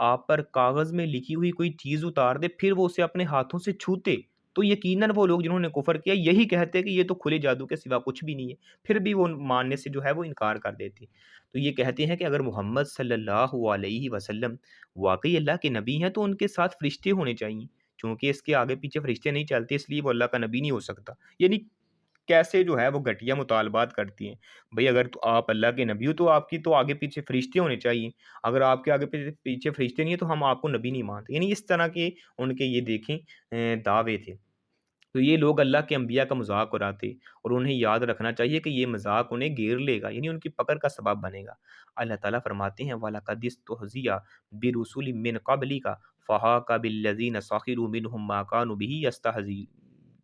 آپ پر کاغذ میں لکھی ہوئی کوئی چیز اتار دے پھر وہ اسے اپنے ہاتھوں سے چھوتے تو یقیناً وہ لوگ جنہوں نے کفر کیا یہی کہتے کہ یہ تو کھلے جادو کے سوا کچھ بھی نہیں ہے، پھر بھی وہ ماننے سے جو ہے وہ انکار کر دیتے۔ تو یہ کہتے ہیں کہ اگر محمد صلی اللہ علیہ وسلم واقعی اللہ کے نبی ہیں تو ان کے ساتھ فرشتے ہونے چاہیے، چونکہ اس کے آگے پیچھے فرشتے نہیں چلتے اس لیے وہ اللہ کا نبی نہیں ہو سکتا۔ یعنی کیسے جو ہے وہ گھٹیا مطالبات کرتی ہیں۔ بھئی اگر تو آپ اللہ کے نبی ہو تو آپ کی تو آگے پیچھے فرشتے ہونے چاہیے، اگر آپ کے آگے پیچھے فرشتے نہیں ہیں تو ہم آپ کو نبی نہیں مانتے۔ یعنی اس طرح کے ان کے یہ دیکھیں دعوے تھے۔ تو یہ لوگ اللہ کے انبیاء کا مذاق اڑاتے اور انہیں یاد رکھنا چاہیے کہ یہ مذاق انہیں گھیر لے گا، یعنی ان کی پکڑ کا سبب بنے گا۔ اللہ تعالیٰ فرماتے ہیں وَلَقَدِ اسْتُهْزِئَ بِرُسُلٍ مِّن قَبْلِكَ فَحَاقَ بِالَّذِينَ سَخِرُوا مِنْهُم مَّا كَانُوا بِهِ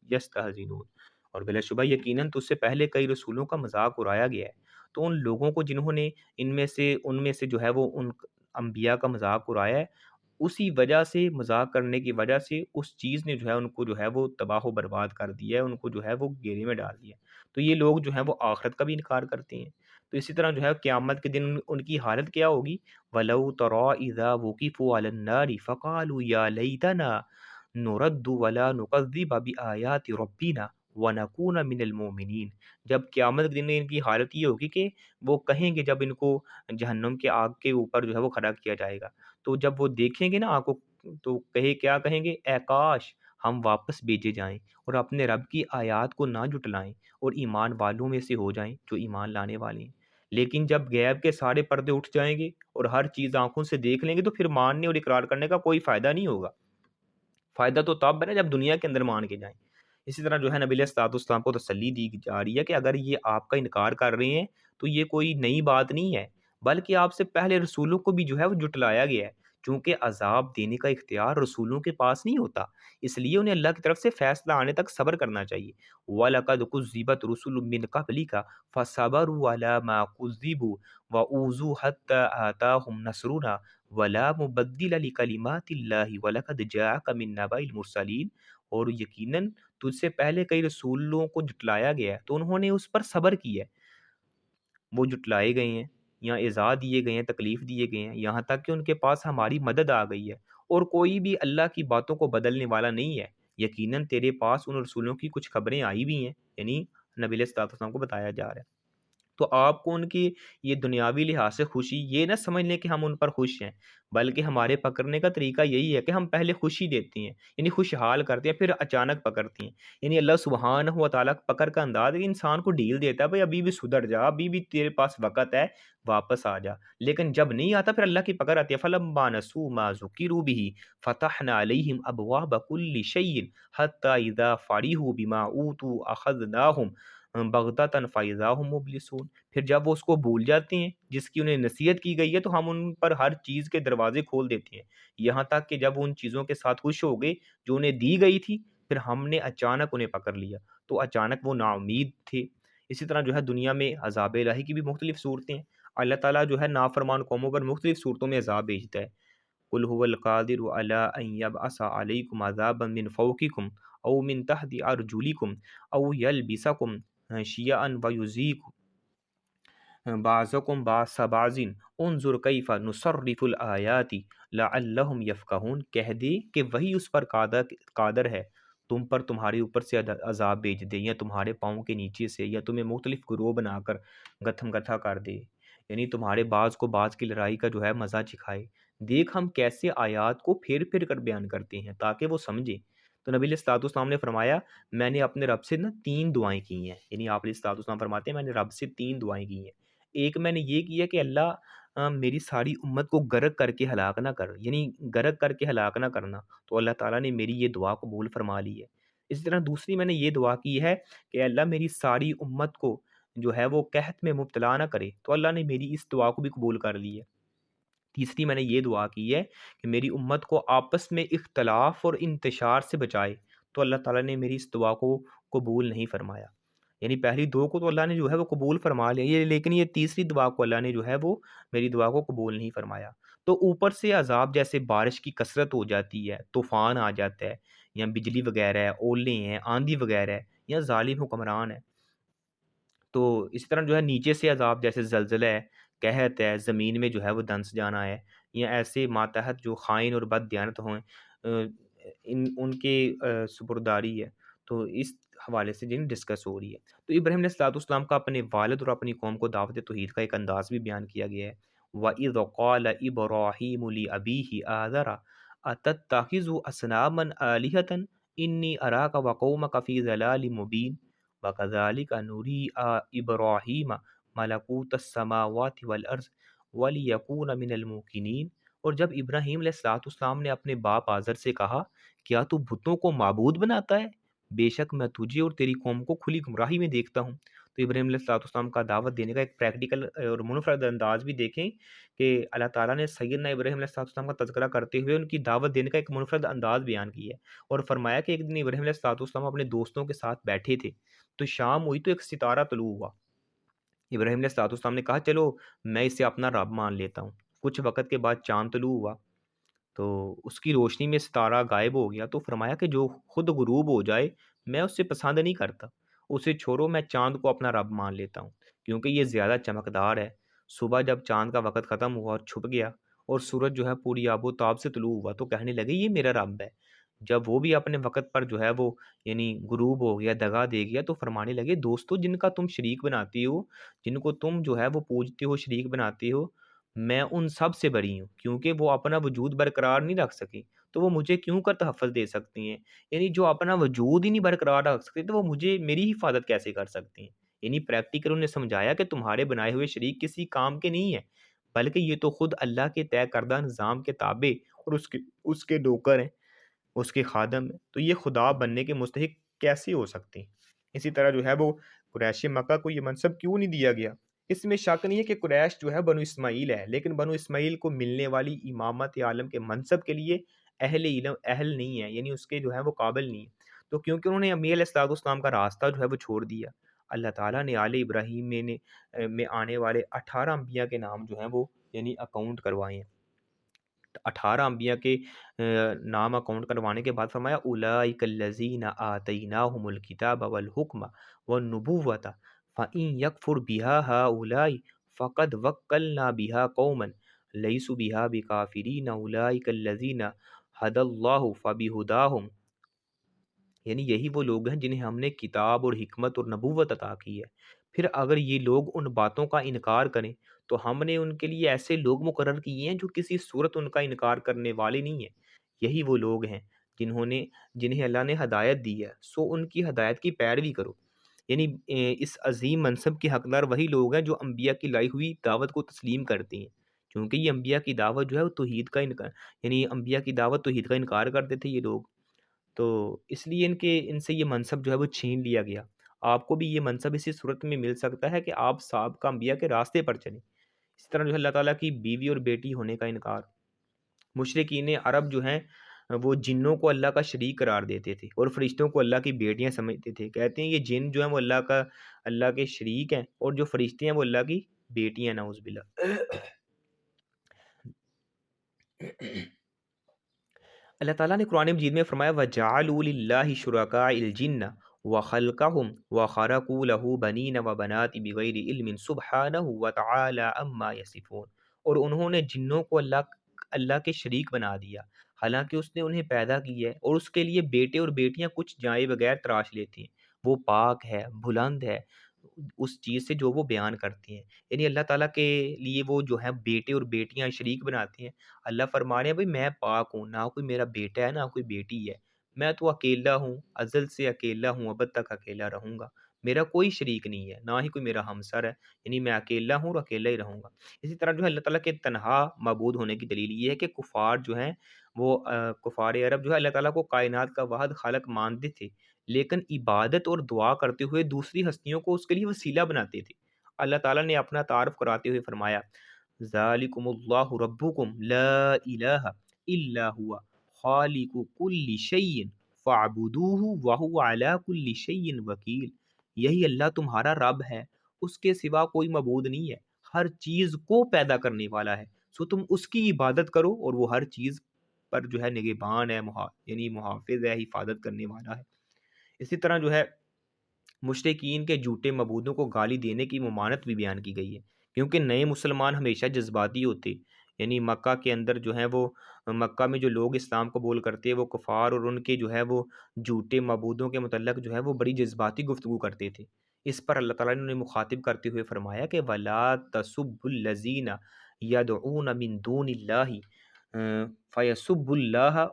يَسْتَهْزِئُونَ۔ اور بلا شبہ یقیناً تو اس سے پہلے کئی رسولوں کا مذاق اڑایا گیا ہے، تو ان لوگوں کو جنہوں نے ان میں سے جو ہے وہ ان انبیاء کا مذاق اڑایا ہے، اسی وجہ سے مذاق کرنے کی وجہ سے اس چیز نے جو ہے ان کو جو ہے وہ تباہ و برباد کر دیا ہے، ان کو جو ہے وہ گھیرے میں ڈال دیا ہے۔ تو یہ لوگ جو ہیں وہ آخرت کا بھی انکار کرتے ہیں۔ تو اسی طرح جو ہے قیامت کے دن ان کی حالت کیا ہوگی وَلَوْ تَرَىٰ إِذَا وُقِفُوا عَلَى النَّارِ فَقَالُوا يَا لَيْتَنَا نُرَدُّ وَلَا نُكَذِّبَ بِآيَاتِ رَبِّنَا وَنَكُونَ مِنَ الْمُؤْمِنِينَ۔ جب قیامت کے دن ان کی حالت یہ ہوگی کہ وہ کہیں گے جب ان کو جہنم کے آگ کے اوپر جو ہے وہ کھڑا کیا جائے گا، تو جب وہ دیکھیں گے نا آگ کو تو کیا کہیں گے اے کاش ہم واپس بھیجے جائیں اور اپنے رب کی آیات کو نہ جھٹلائیں اور ایمان والوں میں سے ہو جائیں جو ایمان لانے والے ہیں۔ لیکن جب غیب کے سارے پردے اٹھ جائیں گے اور ہر چیز آنکھوں سے دیکھ لیں گے تو پھر ماننے اور اقرار کرنے کا کوئی فائدہ نہیں ہوگا۔ فائدہ تو تب ہے نا جب دنیا کے اندر مان کے جائیں۔ اسی طرح جو ہے نبی علیہ الصلوۃ والسلام کو تسلی دی جا رہی ہے کہ اگر یہ آپ کا انکار کر رہے ہیں تو یہ کوئی نئی بات نہیں ہے، بلکہ آپ سے پہلے رسولوں کو بھی جو ہے وہ جھٹلایا گیا ہے، چونکہ عذاب دینے کا اختیار رسولوں کے پاس نہیں ہوتا، اس لیے انہیں اللہ کی طرف سے فیصلہ آنے تک صبر کرنا چاہیے۔ وَلَقَدْ كُذِّبَتْ رُسُلٌ مِّن قَبْلِكَ فَصَبَرُوا عَلَىٰ مَا كُذِّبُوا وَأُوذُوا حَتَّىٰ آتَاهُمْ نَصْرُنَا وَلَا مُبَدِّلَ لِكَلِمَاتِ اللَّهِ وَلَقَدْ جَاءَكَ مِن نَّبَإِ الْمُرْسَلِينَ۔ اور یقیناً تجھ سے پہلے کئی رسولوں کو جھٹلایا گیا ہے تو انہوں نے اس پر صبر کیا ہے، وہ جھٹلائے گئے ہیں یا ایذا دیے گئے ہیں، تکلیف دیے گئے ہیں، یہاں تک کہ ان کے پاس ہماری مدد آ گئی ہے اور کوئی بھی اللہ کی باتوں کو بدلنے والا نہیں ہے۔ یقیناً تیرے پاس ان رسولوں کی کچھ خبریں آئی بھی ہیں، یعنی نبی علیہ الصلوۃ والسلام کو بتایا جا رہا ہے۔ تو آپ کو ان کی یہ دنیاوی لحاظ سے خوشی یہ نہ سمجھ لیں کہ ہم ان پر خوش ہیں، بلکہ ہمارے پکڑنے کا طریقہ یہی ہے کہ ہم پہلے خوشی دیتے ہیں، یعنی خوشحال کرتے ہیں، پھر اچانک پکڑتے ہیں۔ یعنی اللہ سبحانہ و تعالیٰ پکڑ کا انداز ہے کہ انسان کو ڈھیل دیتا ہے، بھائی ابھی بھی سدھر جا، ابھی بھی تیرے پاس وقت ہے، واپس آ جا۔ لیکن جب نہیں آتا پھر اللہ کی پکڑ آتی ہے فَلَمَّا نَسُوا مَا ذُكِّرُوا بِهِ فَتَحْنَا عَلَيْهِمْ أَبْوَابَ كُلِّ شَيْءٍ حَتَّىٰ إِذَا فَرِحُوا بِمَا أُوتُوا أَخَذْنَاهُمْ بَغْتَةً فَإِذَا هُمْ مُبْلِسُونَ۔ پھر جب وہ اس کو بھول جاتے ہیں جس کی انہیں نصیحت کی گئی ہے تو ہم ان پر ہر چیز کے دروازے کھول دیتے ہیں، یہاں تک کہ جب ان چیزوں کے ساتھ خوش ہو گئے جو انہیں دی گئی تھی پھر ہم نے اچانک انہیں پکڑ لیا، تو اچانک وہ نا امید تھے۔ اسی طرح جو ہے دنیا میں عذاب الہی کی بھی مختلف صورتیں ہیں، اللہ تعالیٰ جو ہے نافرمان قوموں پر مختلف صورتوں میں عذاب بھیجتا ہے۔ قل هو القادر على ان يبعث عليكم عذابا من فوقكم او من تحت ارجلكم او يلبسكم شيعا ويذيق بعضکم بعض بعض انظر کیف نصرف الآیات لعلہم یفقہون۔ کہہ دے کہ وہی اس پر قادر ہے تم پر تمہارے اوپر سے عذاب بھیج دے یا تمہارے پاؤں کے نیچے سے یا تمہیں مختلف گروہ بنا کر گتھم گتھا کر دے، یعنی تمہارے بعض کو بعض کی لڑائی کا جو ہے مزہ چکھائے۔ دیکھ ہم کیسے آیات کو پھیر پھیر کر بیان کرتے ہیں تاکہ وہ سمجھیں۔ تو نبی علیہ الصلوۃ والسلام نے فرمایا میں نے اپنے رب سے نا 3 دعائیں کی ہیں، یعنی آپ علیہ الصلوۃ والسلام فرماتے ہیں میں نے رب سے 3 دعائیں کی ہیں۔ ایک میں نے یہ کیا کہ اللہ میری ساری امت کو غرق کر کے ہلاک نہ کر، یعنی غرق کر کے ہلاک نہ کرنا، تو اللہ تعالیٰ نے میری یہ دعا قبول فرما لی ہے۔ اسی طرح دوسری میں نے یہ دعا کی ہے کہ اللہ میری ساری امت کو جو ہے وہ قحط میں مبتلا نہ کرے، تو اللہ نے میری اس دعا کو بھی قبول کر لی ہے۔ تیسری میں نے یہ دعا کی ہے کہ میری امت کو آپس میں اختلاف اور انتشار سے بچائے، تو اللہ تعالیٰ نے میری اس دعا کو قبول نہیں فرمایا۔ یعنی پہلی دو کو تو اللہ نے جو ہے وہ قبول فرما لیا، لیکن یہ تیسری دعا کو اللہ نے جو ہے وہ میری دعا کو قبول نہیں فرمایا۔ تو اوپر سے عذاب جیسے بارش کی کثرت ہو جاتی ہے، طوفان آ جاتا ہے، یا بجلی وغیرہ ہے، اولے ہیں، آندھی وغیرہ ہے، یا ظالم حکمران ہے، تو اسی طرح جو ہے نیچے سے عذاب جیسے زلزلہ ہے، قحط ہے، زمین میں جو ہے وہ دنس جانا ہے، یا ایسے ماتحت جو خائن اور بد دیانت ہوں، ان کے سپرداری ہے، تو اس حوالے سے جن ڈسکس ہو رہی ہے۔ تو ابراہیم علیہ الصلوۃ والسلام کا اپنے والد اور اپنی قوم کو دعوت توحید کا ایک انداز بھی بیان کیا گیا ہے۔ وَإِذْ قَالَ إِبْرَاهِيمُ لِأَبِيهِ آزَرَ أَتَتَّخِذُ أَصْنَامًا آلِهَةً إِنِّي أَرَاكَ وَقَوْمَكَ فِي ضَلَالٍ مُبِينٍ وَكَذَلِكَ نُرِي إِبْرَاهِيمَ مَلَكُوتَ السَّمَاوَاتِ وَالْأَرْضِ وَلِيَكُونَ مِنَ الْمُوقِنِينَ۔ اور جب ابراہیم علیہ الصلوۃ والسلام نے اپنے باپ آزر سے کہا، کیا تو بتوں کو معبود بناتا ہے؟ بے شک میں تجھے اور تیری قوم کو کھلی گمراہی میں دیکھتا ہوں۔ تو ابراہیم علیہ الصلوۃ والسلام کا دعوت دینے کا ایک پریکٹیکل اور منفرد انداز بھی دیکھیں کہ اللہ تعالیٰ نے سیدنا ابراہیم علیہ الصلوۃ والسلام کا تذکرہ کرتے ہوئے ان کی دعوت دینے کا ایک منفرد انداز بیان کیا ہے، اور فرمایا کہ ایک دن ابراہیم علیہ الصلوۃ والسلام اپنے دوستوں کے ساتھ بیٹھے تھے، تو شام ہوئی تو ایک ستارہ طلوع ہوا۔ ابراہیم علیہ الصلوۃ والسلام نے کہا چلو میں اسے اپنا رب مان لیتا ہوں۔ کچھ وقت کے بعد چاند طلوع ہوا، تو اس کی روشنی میں ستارہ غائب ہو گیا، تو فرمایا کہ جو خود غروب ہو جائے میں اس سے پسند نہیں کرتا، اسے چھوڑو، میں چاند کو اپنا رب مان لیتا ہوں، کیونکہ یہ زیادہ چمکدار ہے۔ صبح جب چاند کا وقت ختم ہوا اور چھپ گیا، اور سورج جو ہے پوری آب و تاب سے طلوع ہوا، تو کہنے لگے یہ میرا رب ہے۔ جب وہ بھی اپنے وقت پر جو ہے وہ یعنی غروب ہو گیا، دگا دے گیا، تو فرمانے لگے دوستو جن کا تم شریک بناتی ہو، جن کو تم جو ہے وہ پوجتے ہو، شریک بناتے ہو، میں ان سب سے بری ہوں، کیونکہ وہ اپنا وجود برقرار نہیں رکھ سکی، تو وہ مجھے کیوں کر تحفظ دے سکتی ہیں؟ یعنی جو اپنا وجود ہی نہیں برقرار رکھ سکتے، تو وہ مجھے میری حفاظت کیسے کر سکتی ہیں؟ یعنی پریکٹیکل انہیں سمجھایا کہ تمہارے بنائے ہوئے شریک کسی کام کے نہیں ہیں، بلکہ یہ تو خود اللہ کے طے کردہ نظام کے تابع اور اس کے نوکر ہیں، اس کے خادم ہیں، تو یہ خدا بننے کے مستحق کیسے ہو سکتے ہیں؟ اسی طرح جو ہے وہ قریش مکہ کو یہ منصب کیوں نہیں دیا گیا؟ اس میں شک نہیں ہے کہ قریش جو ہے بنو اسماعیل ہے، لیکن بنو اسماعیل کو ملنے والی امامت عالم کے منصب کے لیے اہل علم اہل نہیں ہے، یعنی اس کے جو ہے وہ قابل نہیں ہے، تو کیونکہ انہوں نے انبیاء علیہ الصلوۃ والسلام کا راستہ جو ہے وہ چھوڑ دیا۔ اللہ تعالیٰ نے آل ابراہیم میں آنے والے 18 انبیاء کے نام جو ہیں وہ یعنی اکاؤنٹ کروائے ہیں۔ 18 انبیاء کے نام اکاؤنٹ کروانے کے بعد فرمایا اولئک الذین آتیناہم الکتاب والحکم والنبوۃ فإن یکفر بها ہؤلاء فقد وکلنا بها قوما لیسوا بها بکافرین اولئک الذین ھدی اللہ فبہداہم، یعنی یہی وہ لوگ ہیں جنہیں ہم نے کتاب اور حکمت اور نبوت عطا کی ہے، پھر اگر یہ لوگ ان باتوں کا انکار کریں تو ہم نے ان کے لیے ایسے لوگ مقرر کیے ہیں جو کسی صورت ان کا انکار کرنے والے نہیں ہیں۔ یہی وہ لوگ ہیں جنہیں اللہ نے ہدایت دی ہے، سو ان کی ہدایت کی پیروی کرو۔ یعنی اس عظیم منصب کے حقدار وہی لوگ ہیں جو انبیاء کی لائی ہوئی دعوت کو تسلیم کرتے ہیں، کیونکہ یہ انبیاء کی دعوت جو ہے وہ توحید کا انکار، یعنی انبیاء کی دعوت توحید کا انکار کرتے تھے یہ لوگ، تو اس لیے ان سے یہ منصب جو ہے وہ چھین لیا گیا۔ آپ کو بھی یہ منصب اسی صورت میں مل سکتا ہے کہ آپ سابقہ انبیاء کے راستے پر چلیں۔ اس طرح جو ہے اللہ تعالیٰ کی بیوی اور بیٹی ہونے کا انکار، مشرکین عرب جو ہیں وہ جنوں کو اللہ کا شریک قرار دیتے تھے اور فرشتوں کو اللہ کی بیٹیاں سمجھتے تھے، کہتے ہیں یہ جن جو ہیں وہ اللہ کے شریک ہیں، اور جو فرشتے ہیں وہ اللہ کی بیٹیاں، نعوذ باللہ۔ اللہ تعالیٰ نے قرآن مجید میں فرمایا وَجَعَلُوا لِلَّهِ شُرَكَاءَ الْجِنَّ وَخَلْقَهُمْ وَخَرَقُوا لَهُ بَنِينَ وَبَنَاتٍ بِغَيْرِ عِلْمٍ سُبْحَانَهُ وَتَعَالَىٰ عَمَّا يَصِفُونَ، اور انہوں نے جنوں کو اللہ کے شریک بنا دیا، حالانکہ اس نے انہیں پیدا کی ہے، اور اس کے لیے بیٹے اور بیٹیاں کچھ جائے بغیر تراش لیتی ہیں، وہ پاک ہے، بلند ہے اس چیز سے جو وہ بیان کرتی ہیں، یعنی اللہ تعالیٰ کے لیے وہ جو ہے بیٹے اور بیٹیاں شریک بناتی ہیں۔ اللہ فرما رہے ہیں بھائی میں پاک ہوں، نہ کوئی میرا بیٹا ہے نہ کوئی بیٹی ہے، میں تو اکیلا ہوں، ازل سے اکیلا ہوں، ابد تک اکیلا رہوں گا، میرا کوئی شریک نہیں ہے، نہ ہی کوئی میرا ہمسر ہے، یعنی میں اکیلا ہوں اور اکیلا ہی رہوں گا۔ اسی طرح جو ہے اللہ تعالیٰ کے تنہا معبود ہونے کی دلیل یہ ہے کہ کفار جو ہیں وہ کفار عرب جو ہے اللہ تعالیٰ کو کائنات کا واحد خالق مانتے تھے، لیکن عبادت اور دعا کرتے ہوئے دوسری ہستیوں کو اس کے لیے وسیلہ بناتے تھے۔ اللہ تعالیٰ نے اپنا تعارف کراتے ہوئے فرمایا ذالکم اللہ ربکم لا الہ الا ہوا خالق کل شیء فاعبدوہ وہو علی کل شیء وکیل۔ یہی اللہ تمہارا رب ہے، اس کے سوا کوئی معبود نہیں ہے، ہر چیز کو پیدا کرنے والا ہے، سو تم اس کی عبادت کرو، اور وہ ہر چیز پر جو ہے نگہبان ہے، یعنی محافظ ہے، حفاظت کرنے والا ہے۔ اسی طرح جو ہے مشرکین کے جھوٹے معبودوں کو گالی دینے کی ممانعت بھی بیان کی گئی ہے، کیونکہ نئے مسلمان ہمیشہ جذباتی ہوتے، یعنی مکہ کے اندر جو ہے وہ مکہ میں جو لوگ اسلام قبول کرتے ہیں وہ کفار اور ان کے جو ہے وہ جھوٹے معبودوں کے متعلق جو ہے وہ بڑی جذباتی گفتگو کرتے تھے۔ اس پر اللہ تعالیٰ نے انہیں مخاطب کرتے ہوئے فرمایا کہ وَلَا تَسُبُّوا الَّذِينَ يَدْعُونَ مِن دُونِ اللَّهِ فَيَسُبُّوا اللَّهَ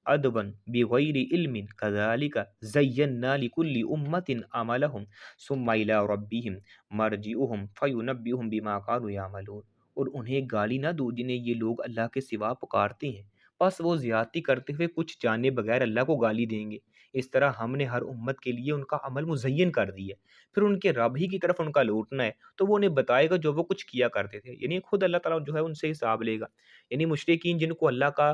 عدوًا بغیر علم كذلك زینا لكل امة عملهم ثم الى ربهم مرجعهم فینبئهم بما كانوا يعملون۔ اور انہیں گالی نہ دو جنہیں یہ لوگ اللہ کے سوا پکارتے ہیں، بس وہ زیادتی کرتے ہوئے کچھ جانے بغیر اللہ کو گالی دیں گے۔ اس طرح ہم نے ہر امت کے لیے ان کا عمل مزین کر دیا ہے، پھر ان کے رب ہی کی طرف ان کا لوٹنا ہے، تو وہ انہیں بتائے گا جو وہ کچھ کیا کرتے تھے، یعنی خود اللہ تعالیٰ جو ہے ان سے حساب لے گا۔ یعنی مشرکین جن کو اللہ کا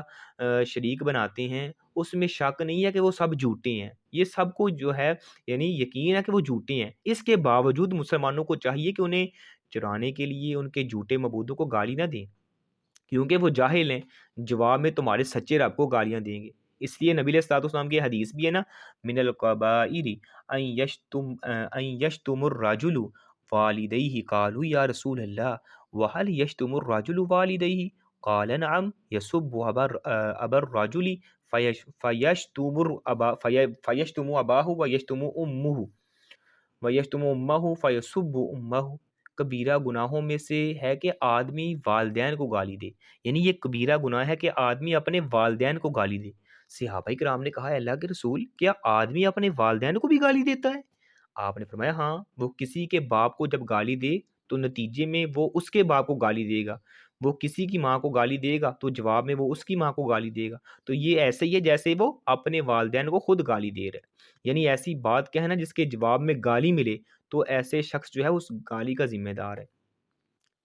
شریک بناتے ہیں، اس میں شک نہیں ہے کہ وہ سب جھوٹے ہیں، یہ سب کو جو ہے یعنی یقین ہے کہ وہ جھوٹے ہیں۔ اس کے باوجود مسلمانوں کو چاہیے کہ انہیں چرانے کے لیے ان کے جھوٹے معبودوں کو گالی نہ دیں، کیونکہ وہ جاہل ہیں، جواب میں تمہارے سچے رب کو گالیاں دیں گے۔ اس لیے نبی علیہ الصلوۃ والسلام کی حدیث بھی ہے نا، من القبائر ان یشتم الرجل والدیہ قالوا یا رسول اللہ وهل یشتم الرجل والدیہ قال نعم یسب ابا الرجل فیشتم اباہ ویشتم امہ فیسب امہ۔ کبیرہ گناہوں میں سے ہے کہ آدمی والدین کو گالی دے، یعنی یہ کبیرہ گناہ ہے کہ آدمی اپنے والدین کو گالی دے۔ صحابہ کرام نے کہا اللہ کے رسول کیا آدمی اپنے والدین کو بھی گالی دیتا ہے؟ آپ نے فرمایا ہاں، وہ کسی کے باپ کو جب گالی دے تو نتیجے میں وہ اس کے باپ کو گالی دے گا، وہ کسی کی ماں کو گالی دے گا تو جواب میں وہ اس کی ماں کو گالی دے گا، تو یہ ایسے ہی ہے جیسے وہ اپنے والدین کو خود گالی دے رہا ہے۔ یعنی ایسی بات کہنا جس کے جواب میں گالی ملے تو ایسے شخص جو ہے اس گالی کا ذمہ دار ہے۔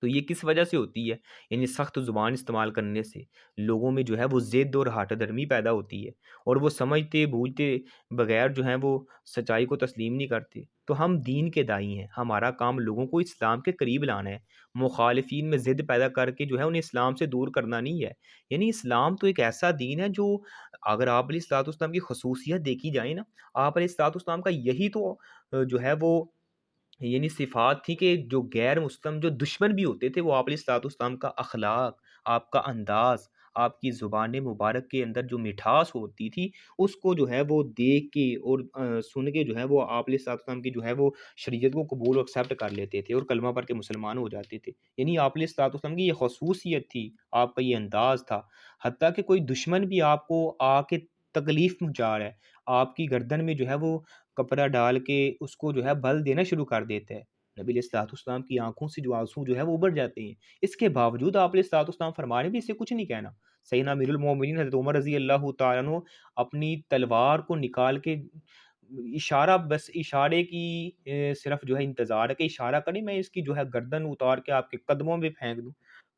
تو یہ کس وجہ سے ہوتی ہے؟ یعنی سخت زبان استعمال کرنے سے لوگوں میں جو ہے وہ ضد اور ہٹ درمی پیدا ہوتی ہے، اور وہ سمجھتے بوجھتے بغیر جو ہیں وہ سچائی کو تسلیم نہیں کرتے۔ تو ہم دین کے دائی ہیں، ہمارا کام لوگوں کو اسلام کے قریب لانا ہے، مخالفین میں ضد پیدا کر کے جو ہے انہیں اسلام سے دور کرنا نہیں ہے۔ یعنی اسلام تو ایک ایسا دین ہے جو اگر آپ علیہ الصلوۃ والسلام کی خصوصیت دیکھی جائے نا، آپ علیہ الصلوۃ والسلام کا یہی تو جو ہے وہ یعنی صفات تھی کہ جو غیر مسلم جو دشمن بھی ہوتے تھے وہ آپ علیہ الصلوۃ والسلام کا اخلاق، آپ کا انداز، آپ کی زبان مبارک کے اندر جو مٹھاس ہوتی تھی اس کو جو ہے وہ دیکھ کے اور سن کے جو ہے وہ آپ علیہ الصلوۃ والسلام کی جو ہے وہ شریعت کو قبول اور ایکسیپٹ کر لیتے تھے اور کلمہ پڑھ کے مسلمان ہو جاتے تھے۔ یعنی آپ علیہ الصلوۃ والسلام کی یہ خصوصیت تھی، آپ کا یہ انداز تھا، حتیٰ کہ کوئی دشمن بھی آپ کو آ کے تکلیف پہنچا رہا ہے، آپ کی گردن میں جو ہے وہ کپڑا ڈال کے اس کو جو ہے بل دینا شروع کر دیتا ہے، نبی علیہ الصلوۃ والسلام کی آنکھوں سے جو آنسو جو ہے وہ ابر جاتے ہیں۔ اس کے باوجود آپ علیہ الصلوۃ والسلام فرما رہے ہیں بھی اسے کچھ نہیں کہنا۔ سیدنا امیر المومنین حضرت عمر رضی اللہ تعالیٰ عنہ اپنی تلوار کو نکال کے اشارہ، بس اشارے کی صرف جو ہے انتظار ہے کہ اشارہ کریں میں اس کی جو ہے گردن اتار کے آپ کے قدموں میں پھینک دوں۔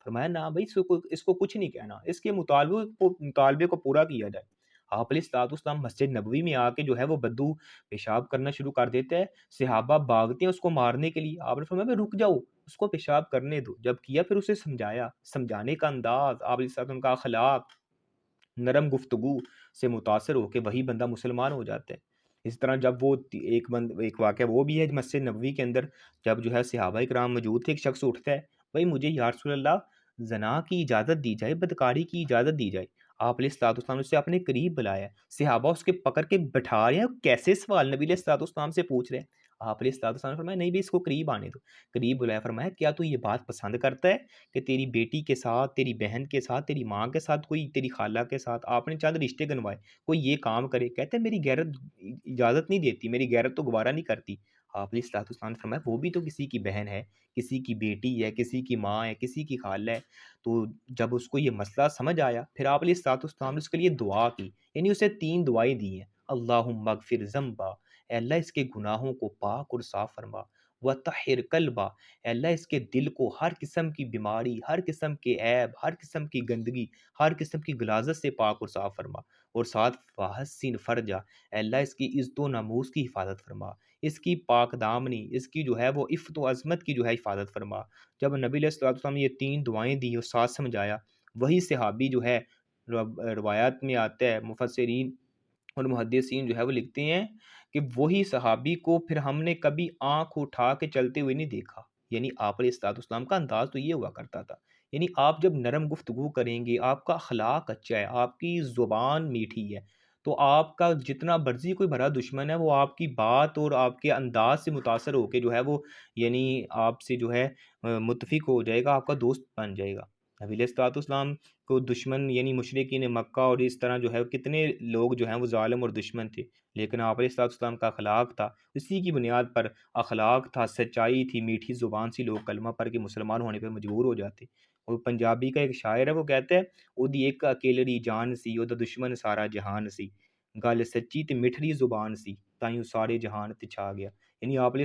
فرمایا نہ بھائی اس کو کچھ نہیں کہنا، اس کے مطالبے کو پورا کیا جائے۔ آپ علیہ الصلوۃ والسلام مسجد نبوی میں آ کے جو ہے وہ بدو پیشاب کرنا شروع کر دیتا ہے، صحابہ بھاگتے ہیں اس کو مارنے کے لیے، آپ نے فرمایا رک جاؤ، اس کو پیشاب کرنے دو، جب کیا پھر اسے سمجھایا، سمجھانے کا انداز، آپ علیہ السلام کا اخلاق، نرم گفتگو سے متاثر ہو کے وہی بندہ مسلمان ہو جاتا ہے۔ اس طرح جب وہ ایک واقعہ وہ بھی ہے مسجد نبوی کے اندر، جب جو ہے صحابہ کرام موجود تھے، ایک شخص اٹھتا ہے بھائی مجھے یا رسول اللہ زنا کی اجازت دی جائے، بدکاری کی اجازت دی جائے۔ آپ علیہ الصلوۃ والسلام نے اسے اپنے قریب بلایا، صحابہ اس کے پکڑ کے بٹھا رہے ہیں، کیسے سوال نبی علیہ الصلوۃ والسلام سے پوچھ رہے ہیں۔ آپ علیہ الصلوۃ والسلام نے فرمایا نہیں بھی اس کو قریب آنے دو، قریب بلایا، فرمایا کیا تو یہ بات پسند کرتا ہے کہ تیری بیٹی کے ساتھ، تیری بہن کے ساتھ، تیری ماں کے ساتھ، کوئی تیری خالہ کے ساتھ آپ نے چند رشتے گنوائے، کوئی یہ کام کرے؟ کہتے ہیں میری غیرت اجازت نہیں دیتی، میری غیرت تو گوارا نہیں کرتی۔ آپ علیہ الصلوۃ والسلام نے فرمایا وہ بھی تو کسی کی بہن ہے، کسی کی بیٹی ہے، کسی کی ماں ہے، کسی کی خالہ ہے۔ تو جب اس کو یہ مسئلہ سمجھ آیا پھر آپ علیہ الصلوۃ والسلام نے اس کے لیے دعا کی، یعنی اسے 3 دعائیں دی ہیں۔ اللہم اغفر ذنبا، اے اللہ اس کے گناہوں کو پاک اور صاف فرما، وطہر قلبا، اے اللہ اس کے دل کو ہر قسم کی بیماری، ہر قسم کے عیب، ہر قسم کی گندگی، ہر قسم کی غلاظت سے پاک اور صاف فرما، اور ساتھ وحسن فرجا، اے اللہ اس کی عزت و ناموس کی حفاظت فرما، اس کی پاک دامنی، اس کی جو ہے وہ عفت و عظمت کی جو ہے حفاظت فرما۔ جب نبی علیہ الصلوۃ والسلام نے یہ تین دعائیں دی اور ساتھ سمجھایا، وہی صحابی جو ہے روایات میں آتا ہے، مفسرین اور محدثین جو ہے وہ لکھتے ہیں کہ وہی صحابی کو پھر ہم نے کبھی آنکھ اٹھا کے چلتے ہوئے نہیں دیکھا۔ یعنی آپ علیہ الصلوۃ والسلام کا انداز تو یہ ہوا کرتا تھا، یعنی آپ جب نرم گفتگو کریں گے، آپ کا اخلاق اچھا ہے، آپ کی زبان میٹھی ہے، تو آپ کا جتنا مرضی کوئی بڑا دشمن ہے وہ آپ کی بات اور آپ کے انداز سے متاثر ہو کے جو ہے وہ یعنی آپ سے جو ہے متفق ہو جائے گا، آپ کا دوست بن جائے گا۔ نبی علیہ الصلوۃ والسلام کو دشمن یعنی مشرکین مکہ اور اس طرح جو ہے کتنے لوگ جو ہیں وہ ظالم اور دشمن تھے، لیکن آپ علیہ الصلوۃ والسلام کا اخلاق تھا، اسی کی بنیاد پر اخلاق تھا، سچائی تھی، میٹھی زبان سی، لوگ کلمہ پڑھ کے مسلمان ہونے پہ مجبور ہو جاتے۔ اور پنجابی کا ایک شاعر ہے، وہ کہتا ہے اودی ایک اکیلڑی جان سی، اودا دشمن سارا جہان سی، گل سچی تے مٹھڑی زبان سی، تائیوں سارے جہان تے چھا گیا۔ یعنی آپ